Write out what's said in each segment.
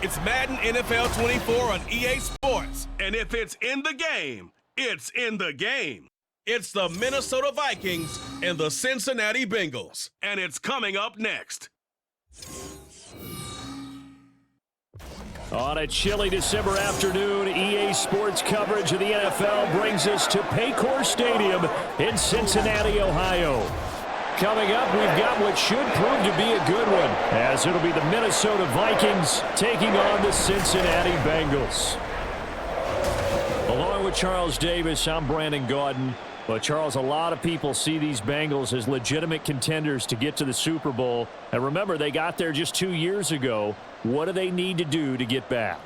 It's Madden NFL 24 on EA Sports. And if it's in the game, it's in the game. It's the Minnesota Vikings and the Cincinnati Bengals. And it's coming up next. On a chilly December afternoon, EA Sports coverage of the NFL brings us to Paycor Stadium in Cincinnati, Ohio. Coming up, we've got what should prove to be a good one, as it'll be the Minnesota Vikings taking on the Cincinnati Bengals. Along with Charles Davis, I'm Brandon Gaudin. But, Charles, a lot of people see these Bengals as legitimate contenders to get to the Super Bowl. And remember, they got there just 2 years ago. What do they need to do to get back?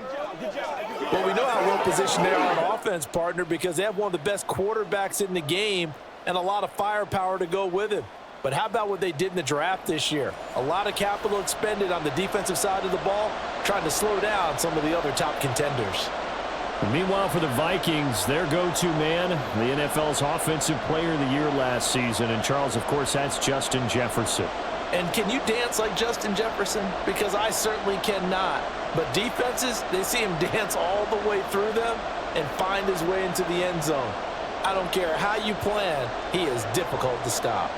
Well, we know how well positioned they are on offense, partner, because they have one of the best quarterbacks in the game and a lot of firepower to go with him. But how about what they did in the draft this year? A lot of capital expended on the defensive side of the ball, trying to slow down some of the other top contenders. And meanwhile, for the Vikings, their go-to man, the NFL's Offensive Player of the Year last season. And, Charles, of course, that's Justin Jefferson. And can you dance like Justin Jefferson? Because I certainly cannot. But defenses, they see him dance all the way through them and find his way into the end zone. I don't care how you plan, he is difficult to stop.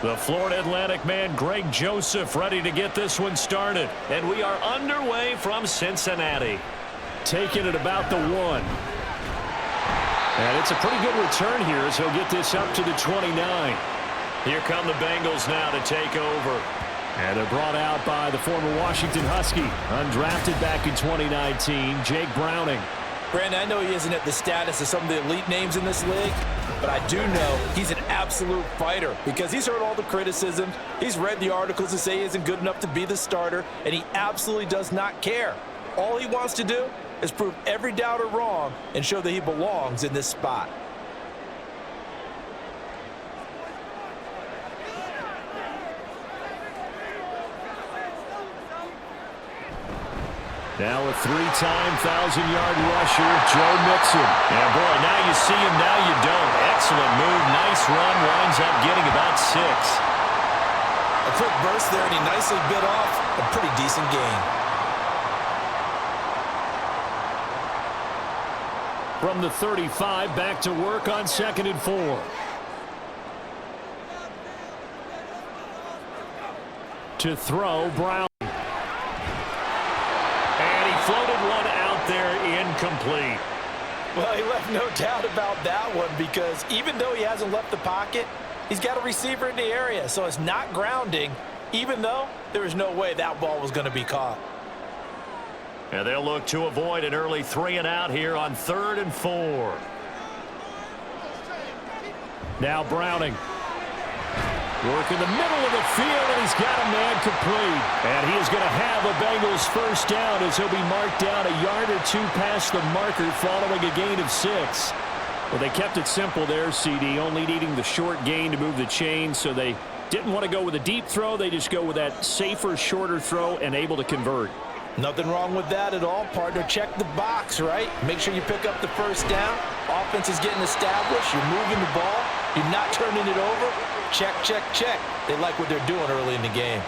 The Florida Atlantic man, Greg Joseph, ready to get this one started. And we are underway from Cincinnati. Taking it about the 1. And it's a pretty good return here as he'll get this up to the 29. Here come the Bengals now to take over. And they're brought out by the former Washington Husky, undrafted back in 2019, Jake Browning. Brandon, I know he isn't at the status of some of the elite names in this league, but I do know he's an absolute fighter because he's heard all the criticism. He's read the articles that say he isn't good enough to be the starter, and he absolutely does not care. All he wants to do is prove every doubter wrong and show that he belongs in this spot. Now a 3-time 1,000-yard rusher, Joe Mixon. And, boy, now you see him, now you don't. Excellent move, nice run, winds up getting about 6. A quick burst there, and he nicely bit off a pretty decent gain. From the 35, back to work on 2nd and 4. To throw, Brown. Floated one out there, incomplete. Well, he left no doubt about that one because even though he hasn't left the pocket, he's got a receiver in the area, so it's not grounding, even though there was no way that ball was going to be caught. And they'll look to avoid an early 3-and-out here on 3rd and 4. Now Browning. Work in the middle of the field, and he's got a man complete. And he is going to have a Bengals first down as he'll be marked down a yard or 2 past the marker following a gain of 6. Well, they kept it simple there, CD, only needing the short gain to move the chains, so they didn't want to go with a deep throw. They just go with that safer, shorter throw and able to convert. Nothing wrong with that at all, partner. Check the box, right? Make sure you pick up the first down. Offense is getting established. You're moving the ball. You're not turning it over. Check, check, check. They like what they're doing early in the game.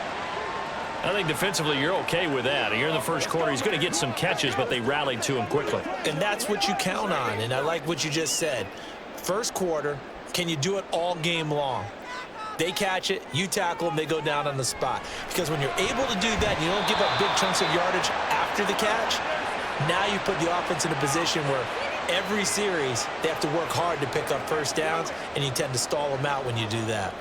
I think defensively you're okay with that. Here in the first quarter, he's going to get some catches, but they rallied to him quickly. And that's what you count on, and I like what you just said. First quarter, can you do it all game long? They catch it, you tackle them, they go down on the spot. Because when you're able to do that, you don't give up big chunks of yardage after the catch, now you put the offense in a position where every series they have to work hard to pick up first downs, and you tend to stall them out when you do that.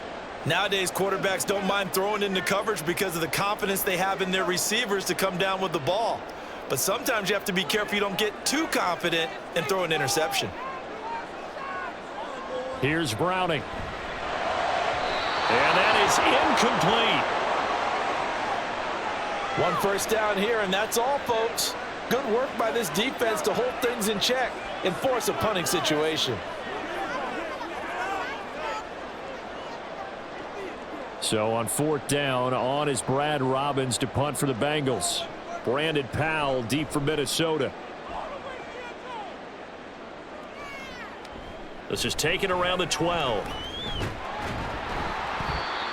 Nowadays, quarterbacks don't mind throwing into coverage because of the confidence they have in their receivers to come down with the ball. But sometimes you have to be careful you don't get too confident and throw an interception. Here's Browning. And that is incomplete. One first down here, and that's all, folks. Good work by this defense to hold things in check and force a punting situation. So on 4th down, on is Brad Robbins to punt for the Bengals. Brandon Powell deep for Minnesota. This is taken around the 12.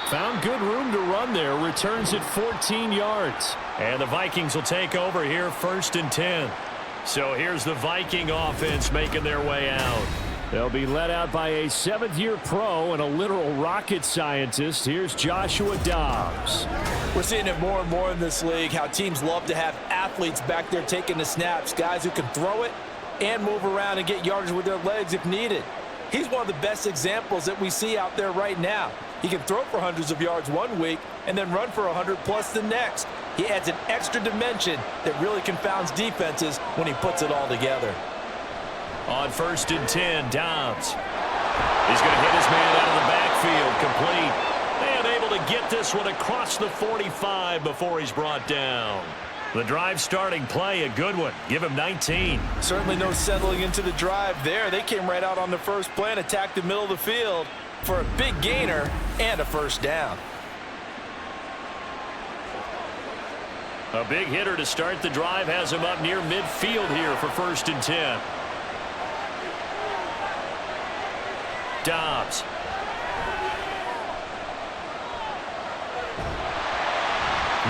Found good room to run there. Returns it 14 yards. And the Vikings will take over here, 1st and 10. So here's the Viking offense making their way out. They'll be led out by a 7th-year pro and a literal rocket scientist. Here's Joshua Dobbs. We're seeing it more and more in this league, how teams love to have athletes back there taking the snaps, guys who can throw it and move around and get yardage with their legs if needed. He's one of the best examples that we see out there right now. He can throw for hundreds of yards one week and then run for 100+ the next. He adds an extra dimension that really confounds defenses when he puts it all together. On 1st and 10, Dobbs. He's going to hit his man out of the backfield, complete. And able to get this one across the 45 before he's brought down. The drive starting play, a good one. Give him 19. Certainly no settling into the drive there. They came right out on the first play and attacked the middle of the field for a big gainer and a 1st down. A big hitter to start the drive has him up near midfield here for 1st and 10. Dobbs.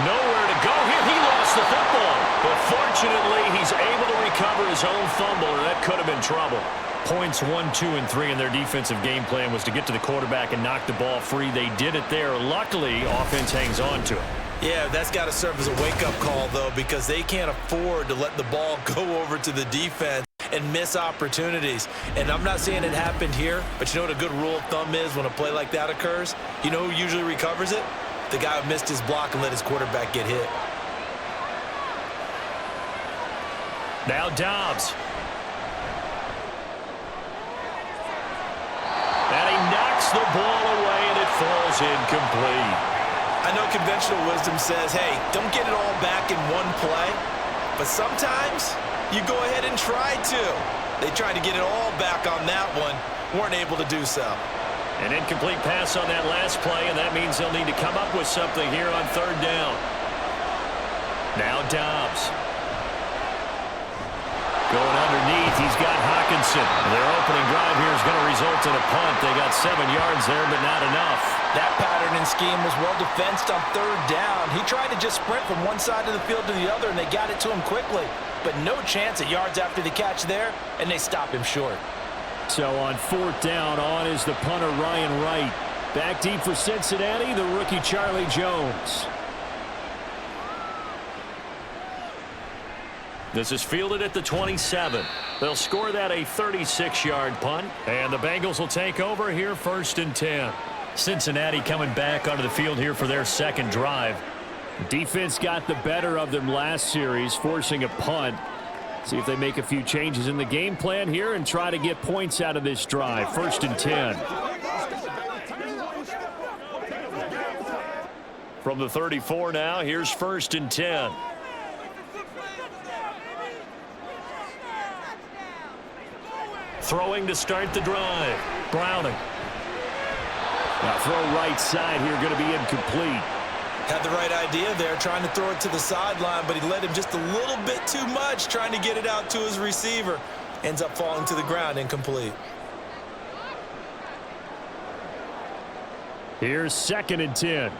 Nowhere to go here. He lost the football. But fortunately, he's able to recover his own fumble, or that could have been trouble. Points 1, 2, and 3 in their defensive game plan was to get to the quarterback and knock the ball free. They did it there. Luckily, offense hangs on to it. Yeah, that's got to serve as a wake-up call, though, because they can't afford to let the ball go over to the defense and miss opportunities. And I'm not saying it happened here, but you know what a good rule of thumb is when a play like that occurs? You know who usually recovers it? The guy who missed his block and let his quarterback get hit. Now Dobbs. And he knocks the ball away, and it falls incomplete. I know conventional wisdom says, hey, don't get it all back in one play. But sometimes you go ahead and try to. They tried to get it all back on that one. Weren't able to do so. An incomplete pass on that last play, and that means they'll need to come up with something here on 3rd down. Now Dobbs. Going underneath, he's got Hawkinson. Their opening drive here is going to result in a punt. They got 7 yards there, but not enough. That pattern and scheme was well defensed on 3rd down. He tried to just sprint from one side of the field to the other, and they got it to him quickly. But no chance at yards after the catch there, and they stop him short. So on 4th down, on is the punter, Ryan Wright. Back deep for Cincinnati, the rookie Charlie Jones. This is fielded at the 27. They'll score that a 36-yard punt, and the Bengals will take over here 1st and 10. Cincinnati coming back onto the field here for their 2nd drive. Defense got the better of them last series, forcing a punt. See if they make a few changes in the game plan here and try to get points out of this drive. 1st and 10. From the 34 now, here's 1st and 10. Throwing to start the drive. Browning. Now throw right side here, going to be incomplete. Had the right idea there, trying to throw it to the sideline, but he led him just a little bit too much, trying to get it out to his receiver. Ends up falling to the ground, incomplete. Here's 2nd and 10.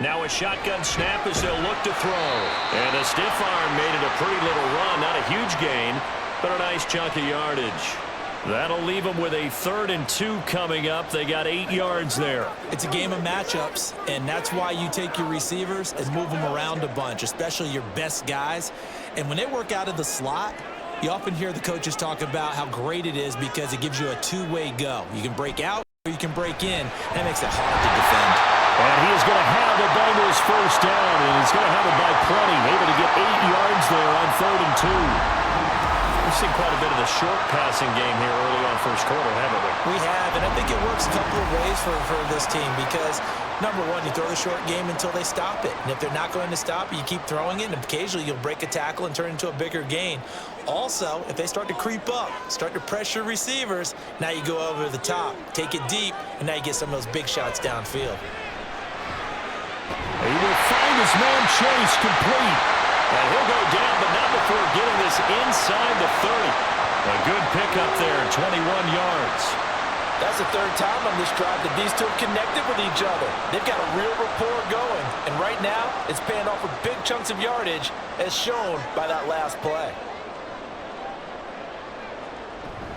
Now a shotgun snap as they'll look to throw. And a stiff arm made it a pretty little run. Not a huge gain, but a nice chunk of yardage. That'll leave them with a 3rd and 2 coming up. They got 8 yards there. It's a game of matchups, and that's why you take your receivers and move them around a bunch, especially your best guys. And when they work out of the slot, you often hear the coaches talk about how great it is because it gives you a two-way go. You can break out or you can break in. That makes it hard to defend. And he is going to have the Bengals 1st down, and he's going to have it by plenty. Able to get 8 yards there on 3rd and 2. We've seen quite a bit of the short passing game here early on 1st quarter, haven't we? We have, and I think it works a couple of ways for this team because, number one, you throw the short game until they stop it. And if they're not going to stop it, you keep throwing it, and occasionally you'll break a tackle and turn it into a bigger gain. Also, if they start to creep up, start to pressure receivers, now you go over the top, take it deep, and now you get some of those big shots downfield. He will find his man Chase complete. And he'll go down, but not before getting this He's inside the 30. A good pickup there, 21 yards. That's the third time on this drive that these two have connected with each other. They've got a real rapport going. And right now, it's paying off with big chunks of yardage, as shown by that last play.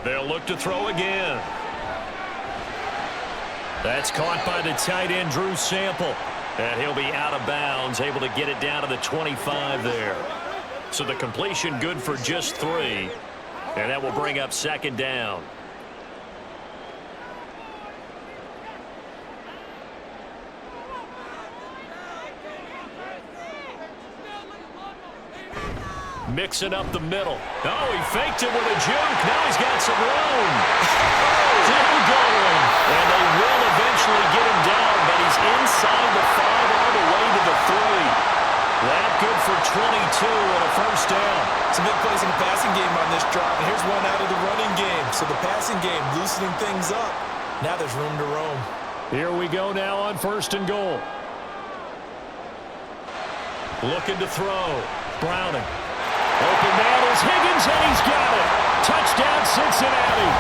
They'll look to throw again. That's caught by the tight end, Drew Sample. And he'll be out of bounds, able to get it down to the 25 there. So the completion good for just 3. And that will bring up second down. Mixing up the middle. Oh, he faked it with a juke. Now he's got some room. Still going. And they will eventually get him down, but he's inside the 5 all the way to the 3. That good for 22 and a first down. Some big plays in the passing game on this drive. And here's one out of the running game. So the passing game loosening things up. Now there's room to roam. Here we go now on 1st and goal. Looking to throw. Browning. Open man is Higgins, and he's got it. Touchdown, Cincinnati.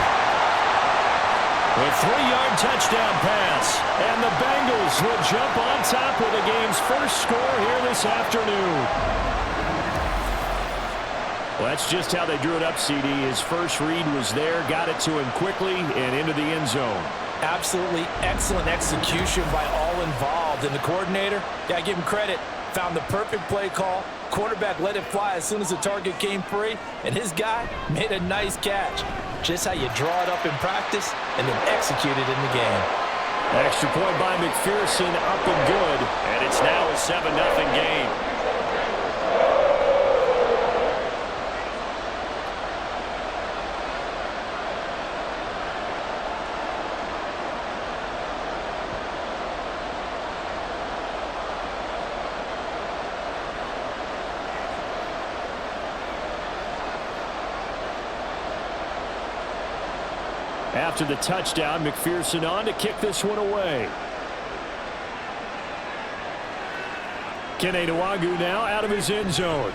A 3-yard touchdown pass. And the Bengals will jump on top with the game's first score here this afternoon. Well, that's just how they drew it up, CD. His first read was there, got it to him quickly, and into the end zone. Absolutely excellent execution by all involved. And the coordinator, yeah, I give him credit, found the perfect play call. Quarterback let it fly as soon as the target came free, and his guy made a nice catch. Just how you draw it up in practice and then execute it in the game. Extra point by McPherson, up and good, and it's now a 7-0 game. After the touchdown, McPherson on to kick this one away. Kene Nwangwu now out of his end zone.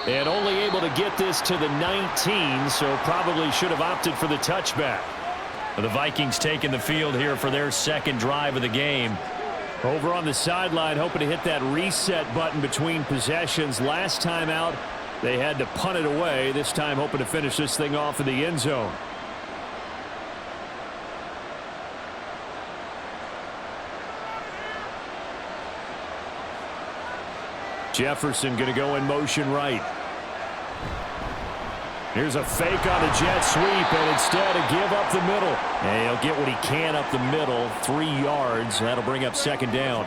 And only able to get this to the 19, so probably should have opted for the touchback. The Vikings taking the field here for their second drive of the game. Over on the sideline, hoping to hit that reset button between possessions. Last time out, they had to punt it away. This time hoping to finish this thing off in the end zone. Jefferson going to go in motion right. Here's a fake on a jet sweep, and instead a give up the middle. And he'll get what he can up the middle, 3 yards. That'll bring up second down.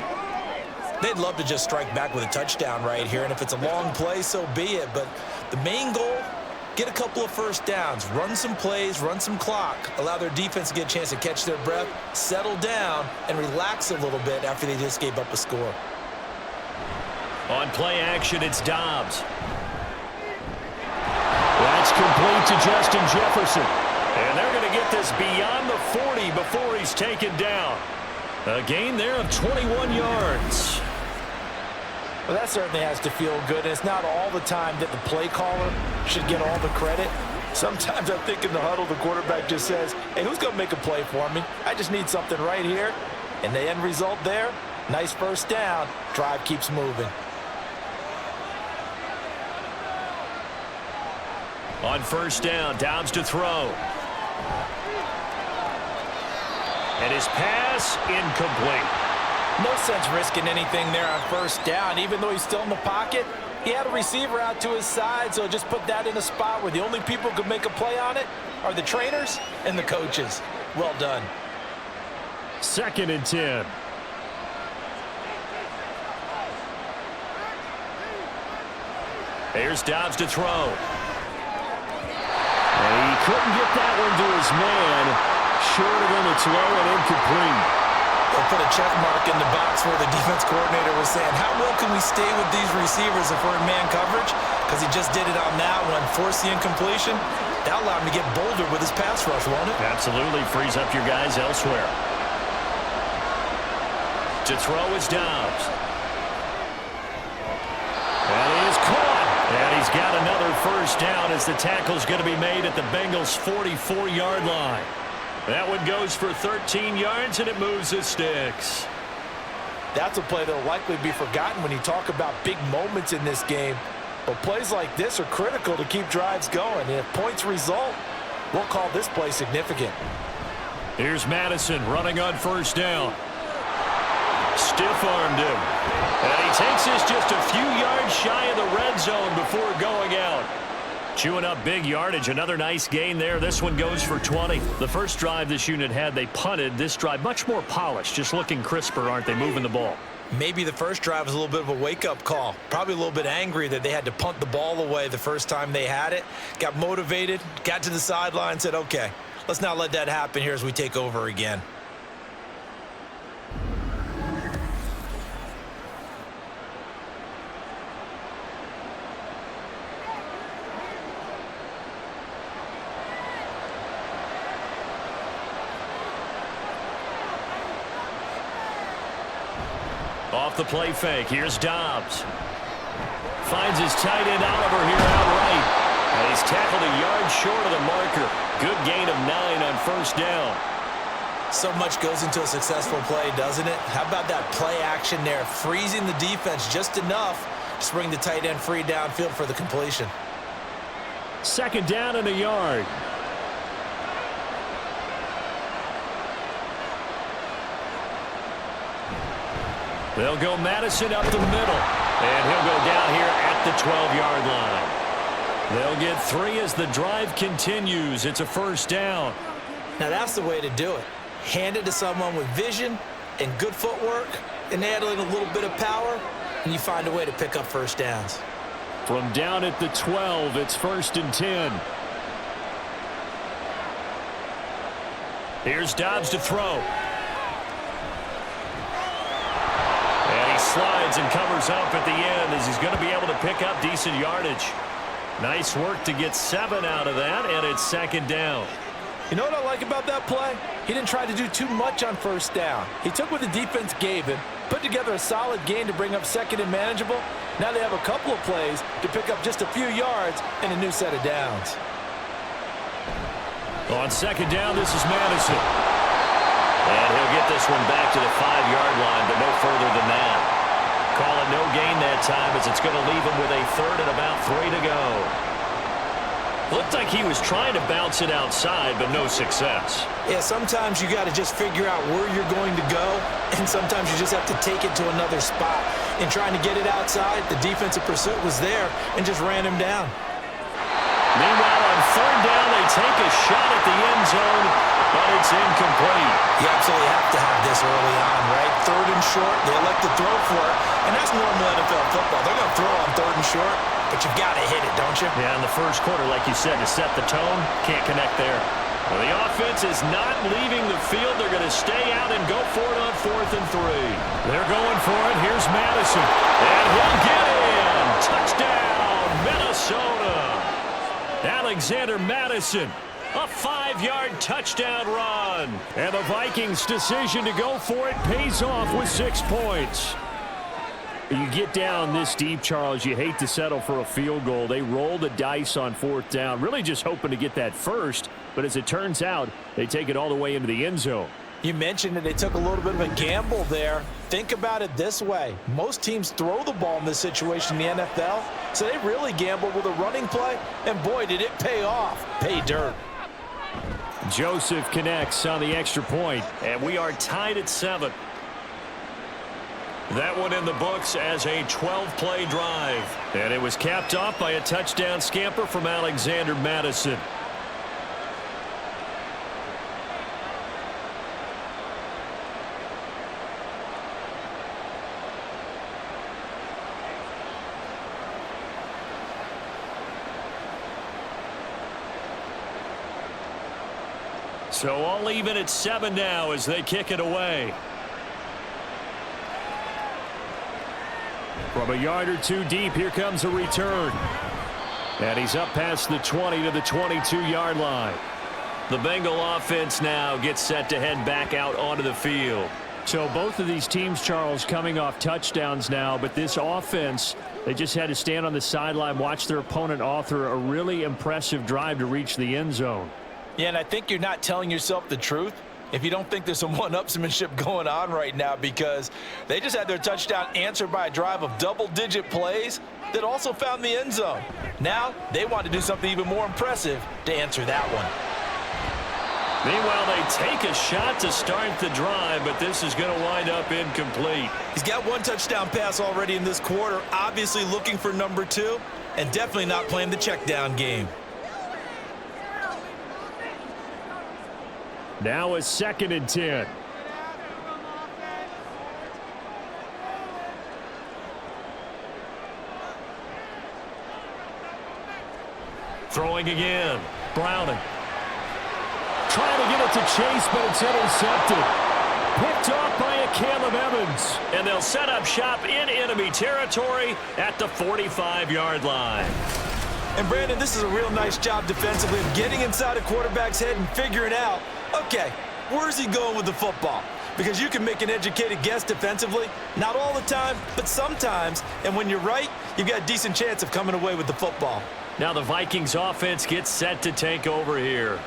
They'd love to just strike back with a touchdown right here, and if it's a long play, so be it. But the main goal, get a couple of first downs, run some plays, run some clock, allow their defense to get a chance to catch their breath, settle down, and relax a little bit after they just gave up a score. On play action, it's Dobbs. That's complete to Justin Jefferson. And they're going to get this beyond the 40 before he's taken down. A gain there of 21 yards. Well, that certainly has to feel good. And it's not all the time that the play caller should get all the credit. Sometimes I think in the huddle, the quarterback just says, hey, who's going to make a play for me? I just need something right here. And the end result there, nice first down. Drive keeps moving. On first down, Dobbs to throw. And his pass incomplete. No sense risking anything there on first down. Even though he's still in the pocket, he had a receiver out to his side, so just put that in a spot where the only people who could make a play on it are the trainers and the coaches. Well done. 2nd and 10. Here's Dobbs to throw. And he couldn't get that one to his man. Short of him, it's low and incomplete. They'll put a check mark in the box where the defense coordinator was saying, how well can we stay with these receivers if we're in man coverage? Because he just did it on that one, forced the incompletion. That allowed him to get bolder with his pass rush, won't it? Absolutely, frees up your guys elsewhere. To throw is Dobbs. And he is caught. And he's got another first down as the tackle's going to be made at the Bengals' 44-yard line. That one goes for 13 yards, and it moves the sticks. That's a play that will likely be forgotten when you talk about big moments in this game. But plays like this are critical to keep drives going. And if points result, we'll call this play significant. Here's Madison running on first down. Stiff-armed him. And he takes this just a few yards shy of the red zone before going out. Chewing up big yardage. Another nice gain there. This one goes for 20. The first drive this unit had, they punted. This drive much more polished, just looking crisper, aren't they, moving the ball? Maybe the first drive was a little bit of a wake-up call. Probably a little bit angry that they had to punt the ball away the first time they had it. Got motivated, got to the sideline, said, okay, let's not let that happen here as we take over again. Off the play fake, here's Dobbs. Finds his tight end Oliver here outright. And he's tackled a yard short of the marker. Good gain of 9 on first down. So much goes into a successful play, doesn't it? How about that play action there, freezing the defense just enough to bring the tight end free downfield for the completion. Second down and a yard. They'll go Madison up the middle. And he'll go down here at the 12-yard line. They'll get 3 as the drive continues. It's a first down. Now that's the way to do it. Hand it to someone with vision and good footwork and add in a little bit of power, and you find a way to pick up first downs. From down at the 12, it's 1st and 10. Here's Dobbs to throw. And he slides and covers up at the end as he's going to be able to pick up decent yardage. Nice work to get 7 out of that, and it's 2nd down. You know what I like about that play? He didn't try to do too much on first down. He took what the defense gave him, put together a solid gain to bring up 2nd and manageable. Now they have a couple of plays to pick up just a few yards and a new set of downs. On 2nd down, this is Madison. And he'll get this one back to the 5-yard line, but no further than that. Call it no gain that time as it's going to leave him with a 3rd and about 3 to go. Looked like he was trying to bounce it outside, but no success. Yeah, sometimes you got to just figure out where you're going to go, and sometimes you just have to take it to another spot. In trying to get it outside, the defensive pursuit was there and just ran him down. Meanwhile, on 3rd down, they take a shot at the end zone, but it's incomplete. You absolutely have to have this early on, right? 3rd and short, they elect to throw for it, and that's normal NFL football. They're going to throw on 3rd and short, but you've got to hit it, don't you? Yeah, in the first quarter, like you said, to set the tone, can't connect there. Well, the offense is not leaving the field. They're going to stay out and go for it on 4th and 3. They're going for it. Here's Madison, and he'll get in. Touchdown, Minnesota. Alexander Madison, a 5-yard touchdown run. And the Vikings' decision to go for it pays off with 6 points. You get down this deep, Charles, you hate to settle for a field goal. They roll the dice on 4th down, really just hoping to get that first. But as it turns out, they take it all the way into the end zone. You mentioned that they took a little bit of a gamble there. Think about it this way. Most teams throw the ball in this situation in the NFL, so they really gambled with a running play, and boy, did it pay off. Pay dirt. Joseph connects on the extra point, and we are tied at 7. That one in the books as a 12-play drive. And it was capped off by a touchdown scamper from Alexander Madison. So all even at 7 now as they kick it away. From a yard or 2 deep, here comes a return. And he's up past the 20 to the 22-yard line. The Bengal offense now gets set to head back out onto the field. So both of these teams, Charles, coming off touchdowns now, but this offense, they just had to stand on the sideline, watch their opponent author a really impressive drive to reach the end zone. Yeah, and I think you're not telling yourself the truth if you don't think there's some one-upsmanship going on right now, because they just had their touchdown answered by a drive of double-digit plays that also found the end zone. Now they want to do something even more impressive to answer that one. Meanwhile, they take a shot to start the drive, but this is going to wind up incomplete. He's got one touchdown pass already in this quarter, obviously looking for number 2, and definitely not playing the check down game. Now a 2nd and 10. Throwing again. Browning. Trying to get it to Chase, but it's intercepted. Picked off by a Caleb Evans. And they'll set up shop in enemy territory at the 45-yard line. And Brandon, this is a real nice job defensively of getting inside a quarterback's head and figuring out, okay, where's he going with the football? Because you can make an educated guess defensively, not all the time, but sometimes. And when you're right, you've got a decent chance of coming away with the football. Now the Vikings offense gets set to take over here.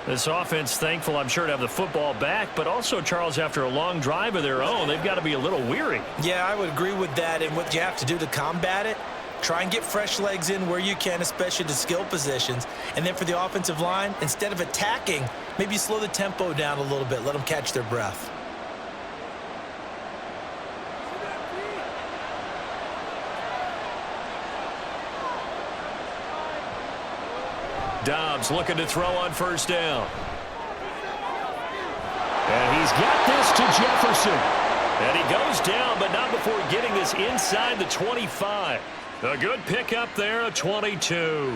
This offense, thankful, I'm sure, to have the football back, but also, Charles, after a long drive of their own, they've got to be a little weary. Yeah, I would agree with that. And what you have to do to combat it, try and get fresh legs in where you can, especially the skill positions. And then for the offensive line, instead of attacking, maybe slow the tempo down a little bit. Let them catch their breath. Dobbs looking to throw on 1st down. And he's got this to Jefferson. And he goes down, but not before getting this inside the 25. A good pickup there, a 22.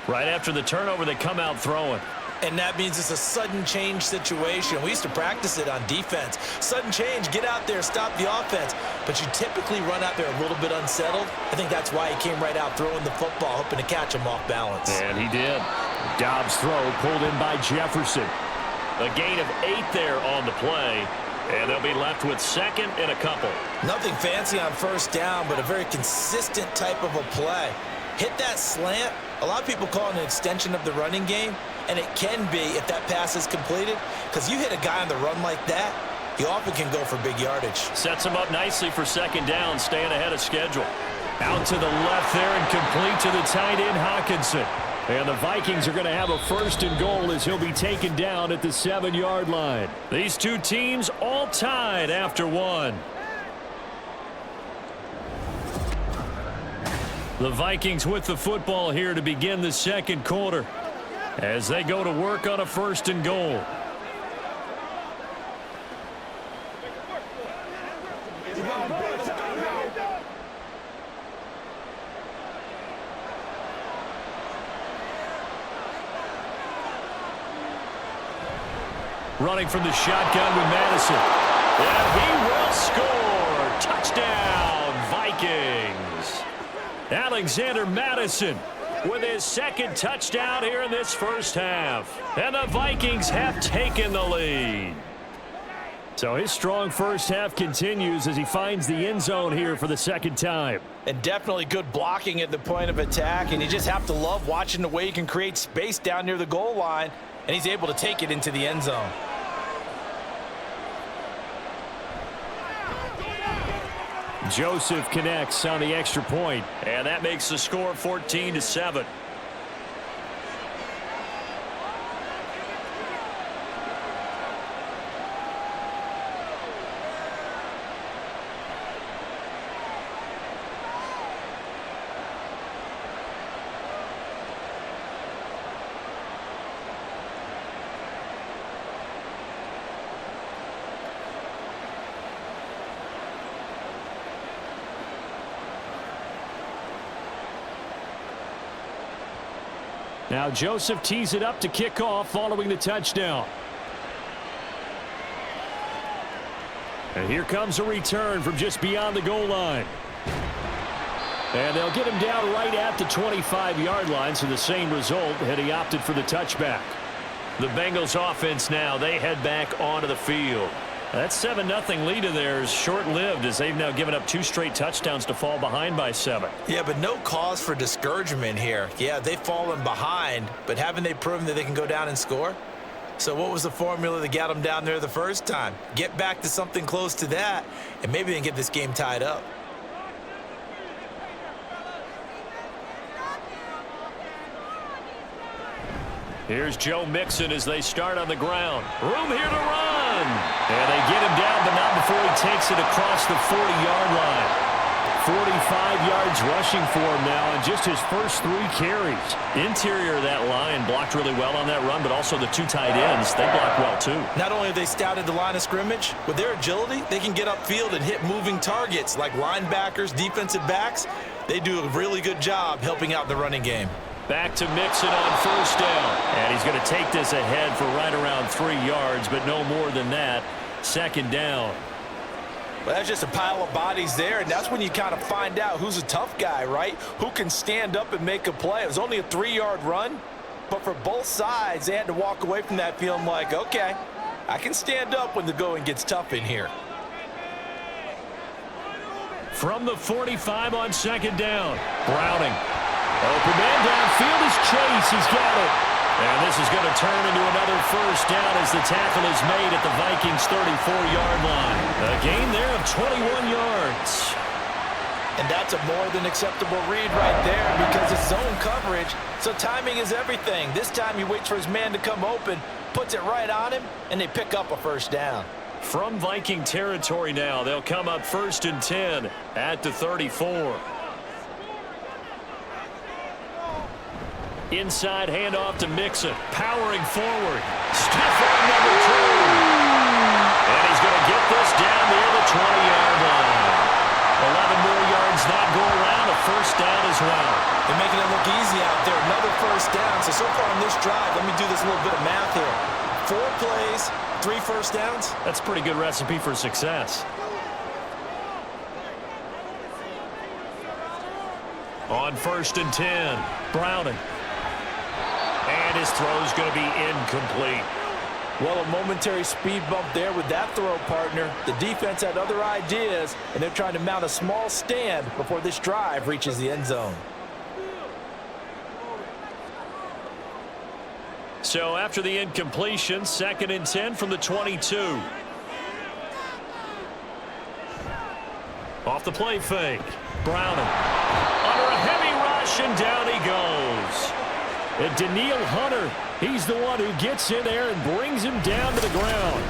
Right after the turnover, they come out throwing. And that means it's a sudden change situation. We used to practice it on defense. Sudden change, get out there, stop the offense. But you typically run out there a little bit unsettled. I think that's why he came right out throwing the football, hoping to catch him off balance. And he did. Dobbs' throw pulled in by Jefferson. A gain of 8 there on the play. And they'll be left with 2nd and a couple. Nothing fancy on 1st down, but a very consistent type of a play. Hit that slant. A lot of people call it an extension of the running game, and it can be if that pass is completed, because you hit a guy on the run like that, he often can go for big yardage. Sets him up nicely for 2nd down, staying ahead of schedule. Out to the left there and complete to the tight end, Hockenson. And the Vikings are going to have a 1st and goal as he'll be taken down at the 7-yard line. These two teams all tied after 1. The Vikings with the football here to begin the 2nd quarter as they go to work on a 1st and goal. Running from the shotgun with Madison. And he will score. Touchdown, Vikings. Alexander Madison with his 2nd touchdown here in this 1st half. And the Vikings have taken the lead. So his strong 1st half continues as he finds the end zone here for the 2nd time. And definitely good blocking at the point of attack. And you just have to love watching the way he can create space down near the goal line. And he's able to take it into the end zone. Joseph connects on the extra point, and that makes the score 14-7. Now Joseph tees it up to kick off following the touchdown. And here comes a return from just beyond the goal line. And they'll get him down right at the 25-yard line, so the same result had he opted for the touchback. The Bengals offense now, they head back onto the field. That 7-0 lead of theirs short-lived as they've now given up 2 straight touchdowns to fall behind by 7. Yeah, but no cause for discouragement here. Yeah, they've fallen behind, but haven't they proven that they can go down and score? So what was the formula that got them down there the first time? Get back to something close to that, and maybe they can get this game tied up. Here's Joe Mixon as they start on the ground. Room here to run. And they get him down, but not before he takes it across the 40-yard line. 45 yards rushing for him now in just his first 3 carries. Interior of that line blocked really well on that run, but also the 2 tight ends, they blocked well too. Not only have they scouted the line of scrimmage, with their agility, they can get upfield and hit moving targets like linebackers, defensive backs. They do a really good job helping out the running game. Back to Mixon on first down. And he's going to take this ahead for right around 3 yards, but no more than that. Second down. Well, that's just a pile of bodies there, and that's when you kind of find out who's a tough guy, right? Who can stand up and make a play. It was only a 3-yard run, but for both sides, they had to walk away from that feeling like, okay, I can stand up when the going gets tough in here. From the 45 on second down, Browning. Open man downfield is Chase. He's got it. And this is going to turn into another first down as the tackle is made at the Vikings' 34-yard line. A gain there of 21 yards. And that's a more than acceptable read right there because it's zone coverage, so timing is everything. This time he waits for his man to come open, puts it right on him, and they pick up a first down. From Viking territory now, they'll come up 1st and 10 at the 34. Inside handoff to Mixon. Powering forward. Stiff arm number 2. And he's going to get this down near the 20-yard line. 11 more yards not go around. A first down as well. They're making it look easy out there. Another first down. So far on this drive, let me do this little bit of math here. 4 plays, 3 first downs. That's a pretty good recipe for success. On 1st and 10, Browning. And his throw is going to be incomplete. Well, a momentary speed bump there with that throw, partner. The defense had other ideas, and they're trying to mount a small stand before this drive reaches the end zone. So after the incompletion, 2nd and 10 from the 22. Off the play fake. Browning. Under a heavy rush, and down he goes. And Daniil Hunter, he's the one who gets in there and brings him down to the ground.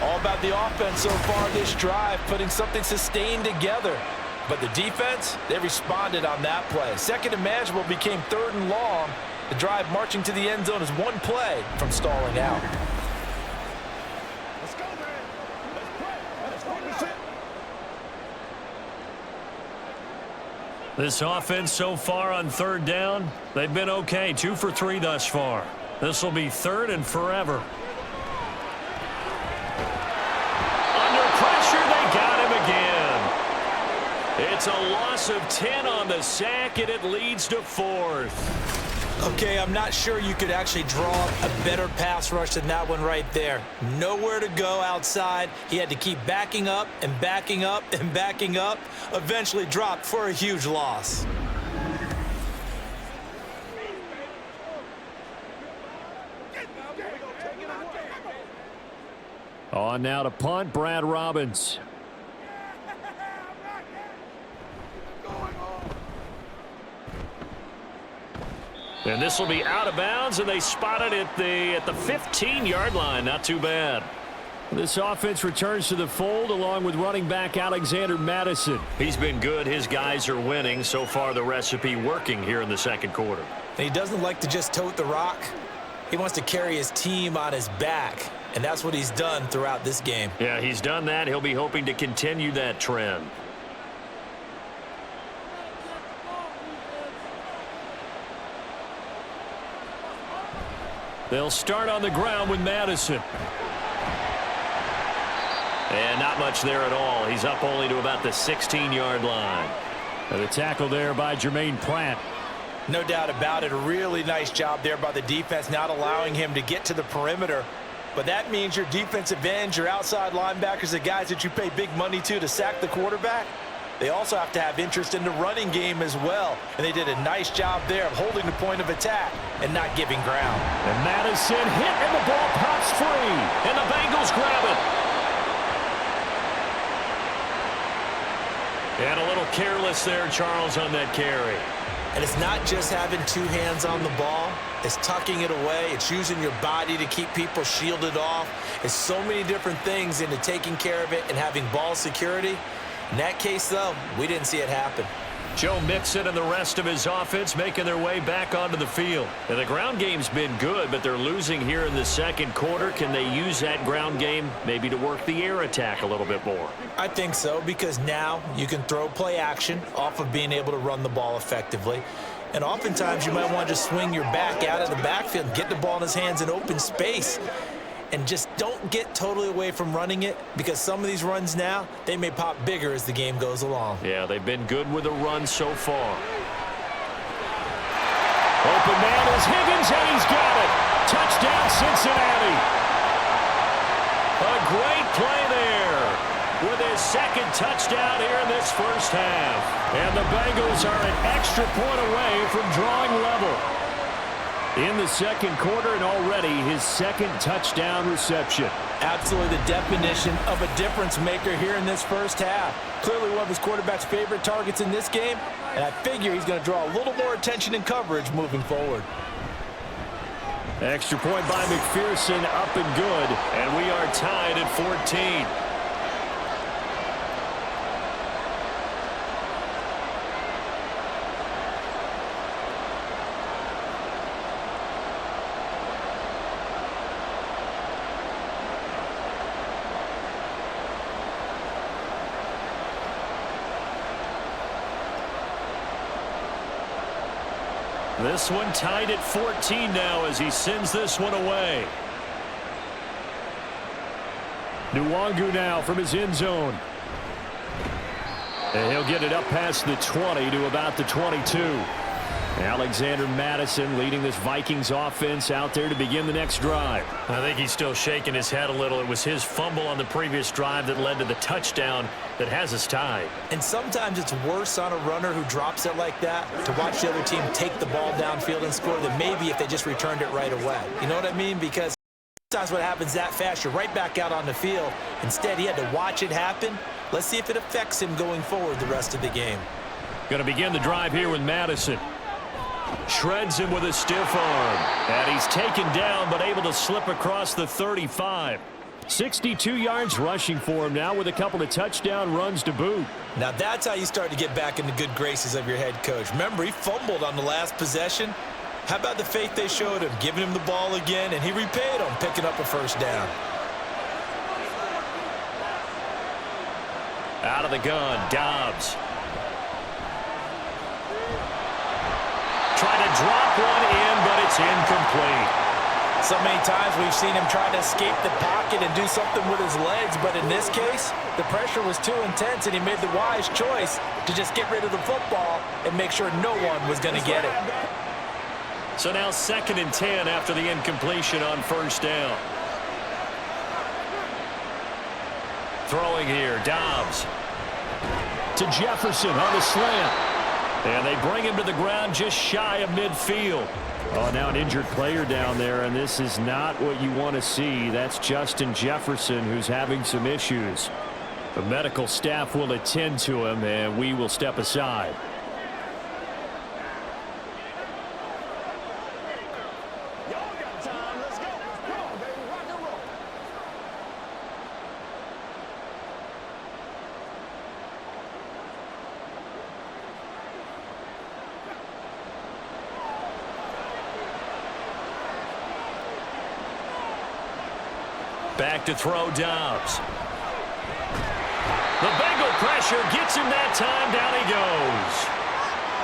All about the offense so far this drive, putting something sustained together. But the defense, they responded on that play. Second and manageable became 3rd and long. The drive marching to the end zone is 1 play from stalling out. Let's go, man. Let's play. Let's go. This offense so far on 3rd down, they've been okay. 2 for 3 thus far. This will be 3rd and forever. Under pressure, they got him again. It's a loss of 10 on the sack, and it leads to 4th. Okay, I'm not sure you could actually draw a better pass rush than that one right there. Nowhere to go outside. He had to keep backing up and backing up and backing up. Eventually dropped for a huge loss. On now to punt, Brad Robbins. And this will be out of bounds, and they spot it at the 15-yard line. Not too bad. This offense returns to the fold along with running back Alexander Madison. He's been good. His guys are winning. So far, the recipe working here in the 2nd quarter. And he doesn't like to just tote the rock. He wants to carry his team on his back, and that's what he's done throughout this game. Yeah, he's done that. He'll be hoping to continue that trend. They'll start on the ground with Madison. And not much there at all. He's up only to about the 16-yard line. And the tackle there by Jermaine Pratt. No doubt about it. A really nice job there by the defense, not allowing him to get to the perimeter. But that means your defensive ends, your outside linebackers, the guys that you pay big money to sack the quarterback, they also have to have interest in the running game as well. And they did a nice job there of holding the point of attack and not giving ground. And Madison hit, and the ball pops free. And the Bengals grab it. And a little careless there, Charles, on that carry. And it's not just having two hands on the ball. It's tucking it away. It's using your body to keep people shielded off. It's so many different things into taking care of it and having ball security. In that case, though, we didn't see it happen. Joe Mixon and the rest of his offense making their way back onto the field. And the ground game's been good, but they're losing here in the second quarter. Can they use that ground game maybe to work the air attack a little bit more? I think so, because now you can throw play action off of being able to run the ball effectively. And oftentimes you might want to just swing your back out of the backfield, get the ball in his hands in open space. And just don't get totally away from running it, because some of these runs now, they may pop bigger as the game goes along. Yeah, they've been good with the run so far. Open man is Higgins, and he's got it. Touchdown, Cincinnati. A great play there with his second touchdown here in this first half. And the Bengals are an extra point away from drawing level in the second quarter, and already his second touchdown reception. Absolutely the definition of a difference maker here in this first half. Clearly one of his quarterback's favorite targets in this game, and I figure he's going to draw a little more attention and coverage moving forward. Extra point by McPherson, up and good, and we are tied at 14. This one tied at 14 now as he sends this one away. Nwangu now from his end zone. And he'll get it up past the 20 to about the 22. Alexander Madison leading this Vikings offense out there to begin the next drive. I think he's still shaking his head a little. It was his fumble on the previous drive that led to the touchdown that has us tied. And sometimes it's worse on a runner who drops it like that to watch the other team take the ball downfield and score than maybe if they just returned it right away. You know what I mean? Because sometimes what happens that fast, you're right back out on the field. Instead, he had to watch it happen. Let's see if it affects him going forward the rest of the game. Going to begin the drive here with Madison. Shreds him with a stiff arm. And he's taken down, but able to slip across the 35. 62 yards rushing for him now with a couple of touchdown runs to boot. Now that's how you start to get back in the good graces of your head coach. Remember, he fumbled on the last possession. How about the faith they showed him, giving him the ball again, and he repaid them, picking up a first down. Out of the gun, Dobbs. Trying to drop one in, but it's incomplete. So many times we've seen him try to escape the pocket and do something with his legs, but in this case, the pressure was too intense, and he made the wise choice to just get rid of the football and make sure no one was going to get it. So now 2nd and 10 after the incompletion on first down. Throwing here, Dobbs. To Jefferson on the slant. And they bring him to the ground just shy of midfield. Oh, now an injured player down there, and this is not what you want to see. That's Justin Jefferson, who's having some issues. The medical staff will attend to him, and we will step aside. Y'all got time. Let's go. Come on, baby. Rock and roll. Back to throw, Dobbs. The Bengal pressure gets him that time. Down he goes.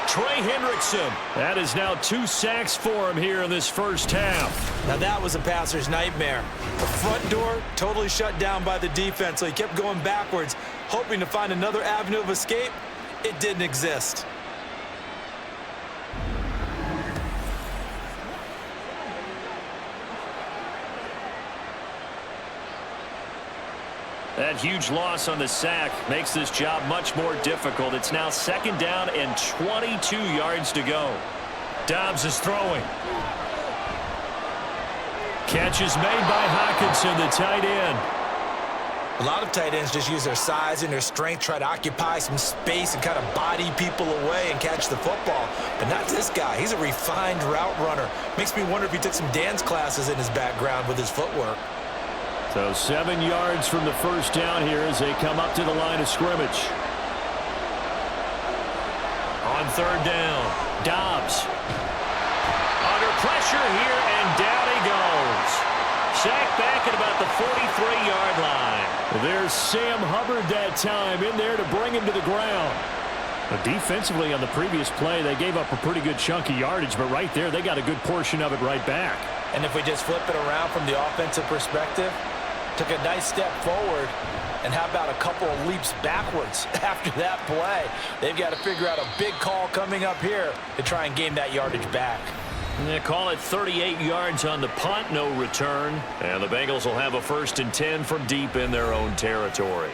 Trey Hendrickson. That is now 2 sacks for him here in this first half. Now that was a passer's nightmare. The front door totally shut down by the defense, so he kept going backwards, hoping to find another avenue of escape. It didn't exist. That huge loss on the sack makes this job much more difficult. It's now 2nd down and 22 yards to go. Dobbs is throwing. Catch is made by Hockenson, the tight end. A lot of tight ends just use their size and their strength, try to occupy some space and kind of body people away and catch the football. But not this guy. He's a refined route runner. Makes me wonder if he took some dance classes in his background with his footwork. So 7 yards from the first down here as they come up to the line of scrimmage. On 3rd down, Dobbs. Under pressure here, and down he goes. Sacked back at about the 43-yard line. There's Sam Hubbard that time in there to bring him to the ground. But defensively on the previous play, they gave up a pretty good chunk of yardage, but right there, they got a good portion of it right back. And if we just flip it around from the offensive perspective, took a nice step forward, and how about a couple of leaps backwards after that play? They've got to figure out a big call coming up here to try and gain that yardage back. They call it 38 yards on the punt, no return. And the Bengals will have a 1st and 10 from deep in their own territory.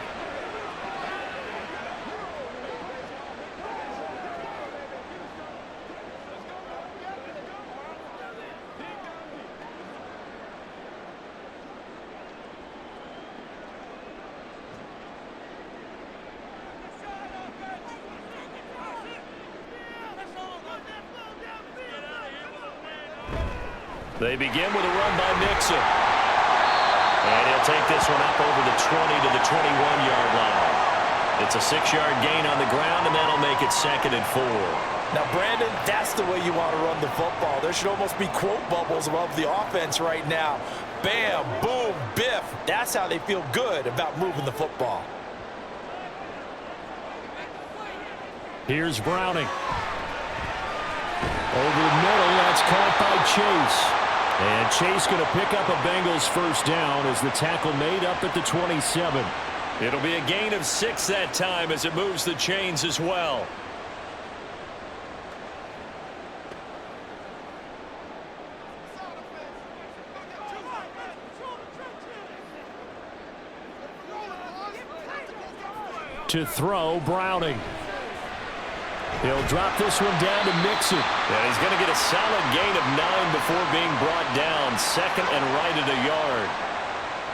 They begin with a run by Mixon. And he'll take this one up over the 20 to the 21-yard line. It's a 6-yard gain on the ground, and that'll make it 2nd and 4. Now, Brandon, that's the way you want to run the football. There should almost be quote bubbles above the offense right now. Bam, boom, biff. That's how they feel good about moving the football. Here's Browning. Over the middle, that's caught by Chase. And Chase going to pick up a Bengals 1st down as the tackle made up at the 27. It'll be a gain of 6 that time as it moves the chains as well. To throw, Browning. He'll drop this one down to Mixon. And he's going to get a solid gain of 9 before being brought down. 2nd and right at a yard.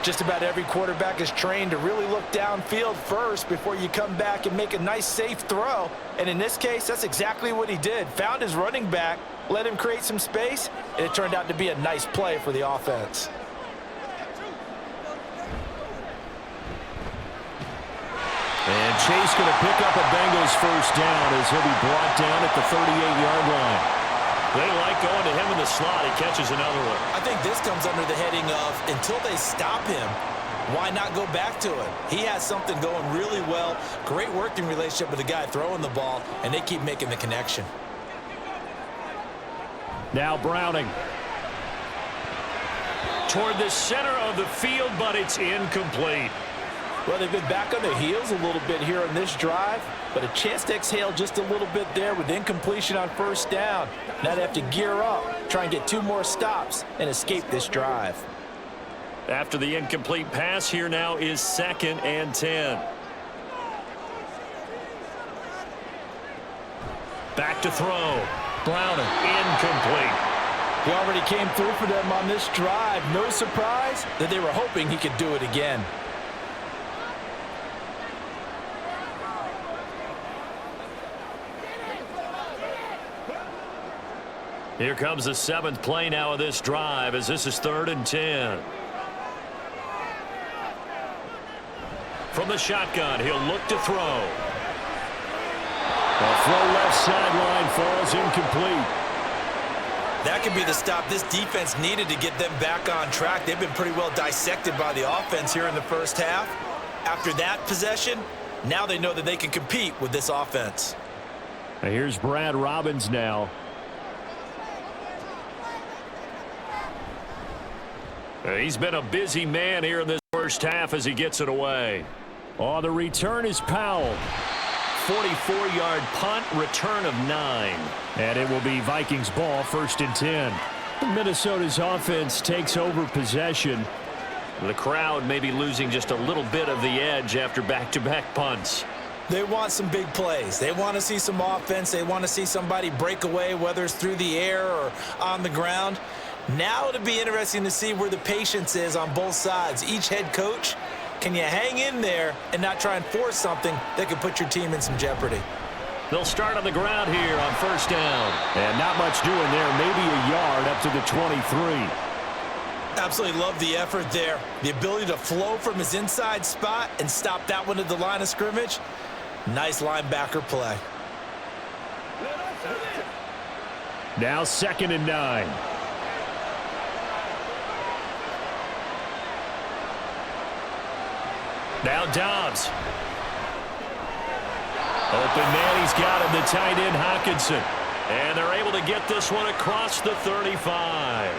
Just about every quarterback is trained to really look downfield first before you come back and make a nice, safe throw. And in this case, that's exactly what he did. Found his running back, let him create some space, and it turned out to be a nice play for the offense. And Chase going to pick up a Bengals 1st down as he'll be brought down at the 38-yard line. They like going to him in the slot. He catches another one. I think this comes under the heading of until they stop him, why not go back to it? He has something going really well. Great working relationship with the guy throwing the ball, and they keep making the connection. Now Browning. Toward the center of the field, but it's incomplete. Well, they've been back on their heels a little bit here on this drive, but a chance to exhale just a little bit there with incompletion on 1st down. Now they have to gear up, try and get 2 more stops, and escape this drive. After the incomplete pass, here now is 2nd and 10. Back to throw. Browning, incomplete. He already came through for them on this drive. No surprise that they were hoping he could do it again. Here comes the 7th play now of this drive as this is 3rd and 10. From the shotgun, he'll look to throw. The throw left sideline falls incomplete. That could be the stop this defense needed to get them back on track. They've been pretty well dissected by the offense here in the 1st half. After that possession, now they know that they can compete with this offense. Now here's Brad Robbins now. He's been a busy man here in this 1st half as he gets it away. Oh, the return is Powell. 44-yard punt, return of 9. And it will be Vikings ball, 1st and 10. Minnesota's offense takes over possession. The crowd may be losing just a little bit of the edge after back-to-back punts. They want some big plays. They want to see some offense. They want to see somebody break away, whether it's through the air or on the ground. Now it'll be interesting to see where the patience is on both sides. Each head coach, can you hang in there and not try and force something that could put your team in some jeopardy? They'll start on the ground here on first down. And not much doing there, maybe a yard up to the 23. Absolutely love the effort there. The ability to flow from his inside spot and stop that one at the line of scrimmage. Nice linebacker play. Now 2nd and 9. Now Dobbs. Open man, he's got him, the tight end Hockenson. And they're able to get this one across the 35.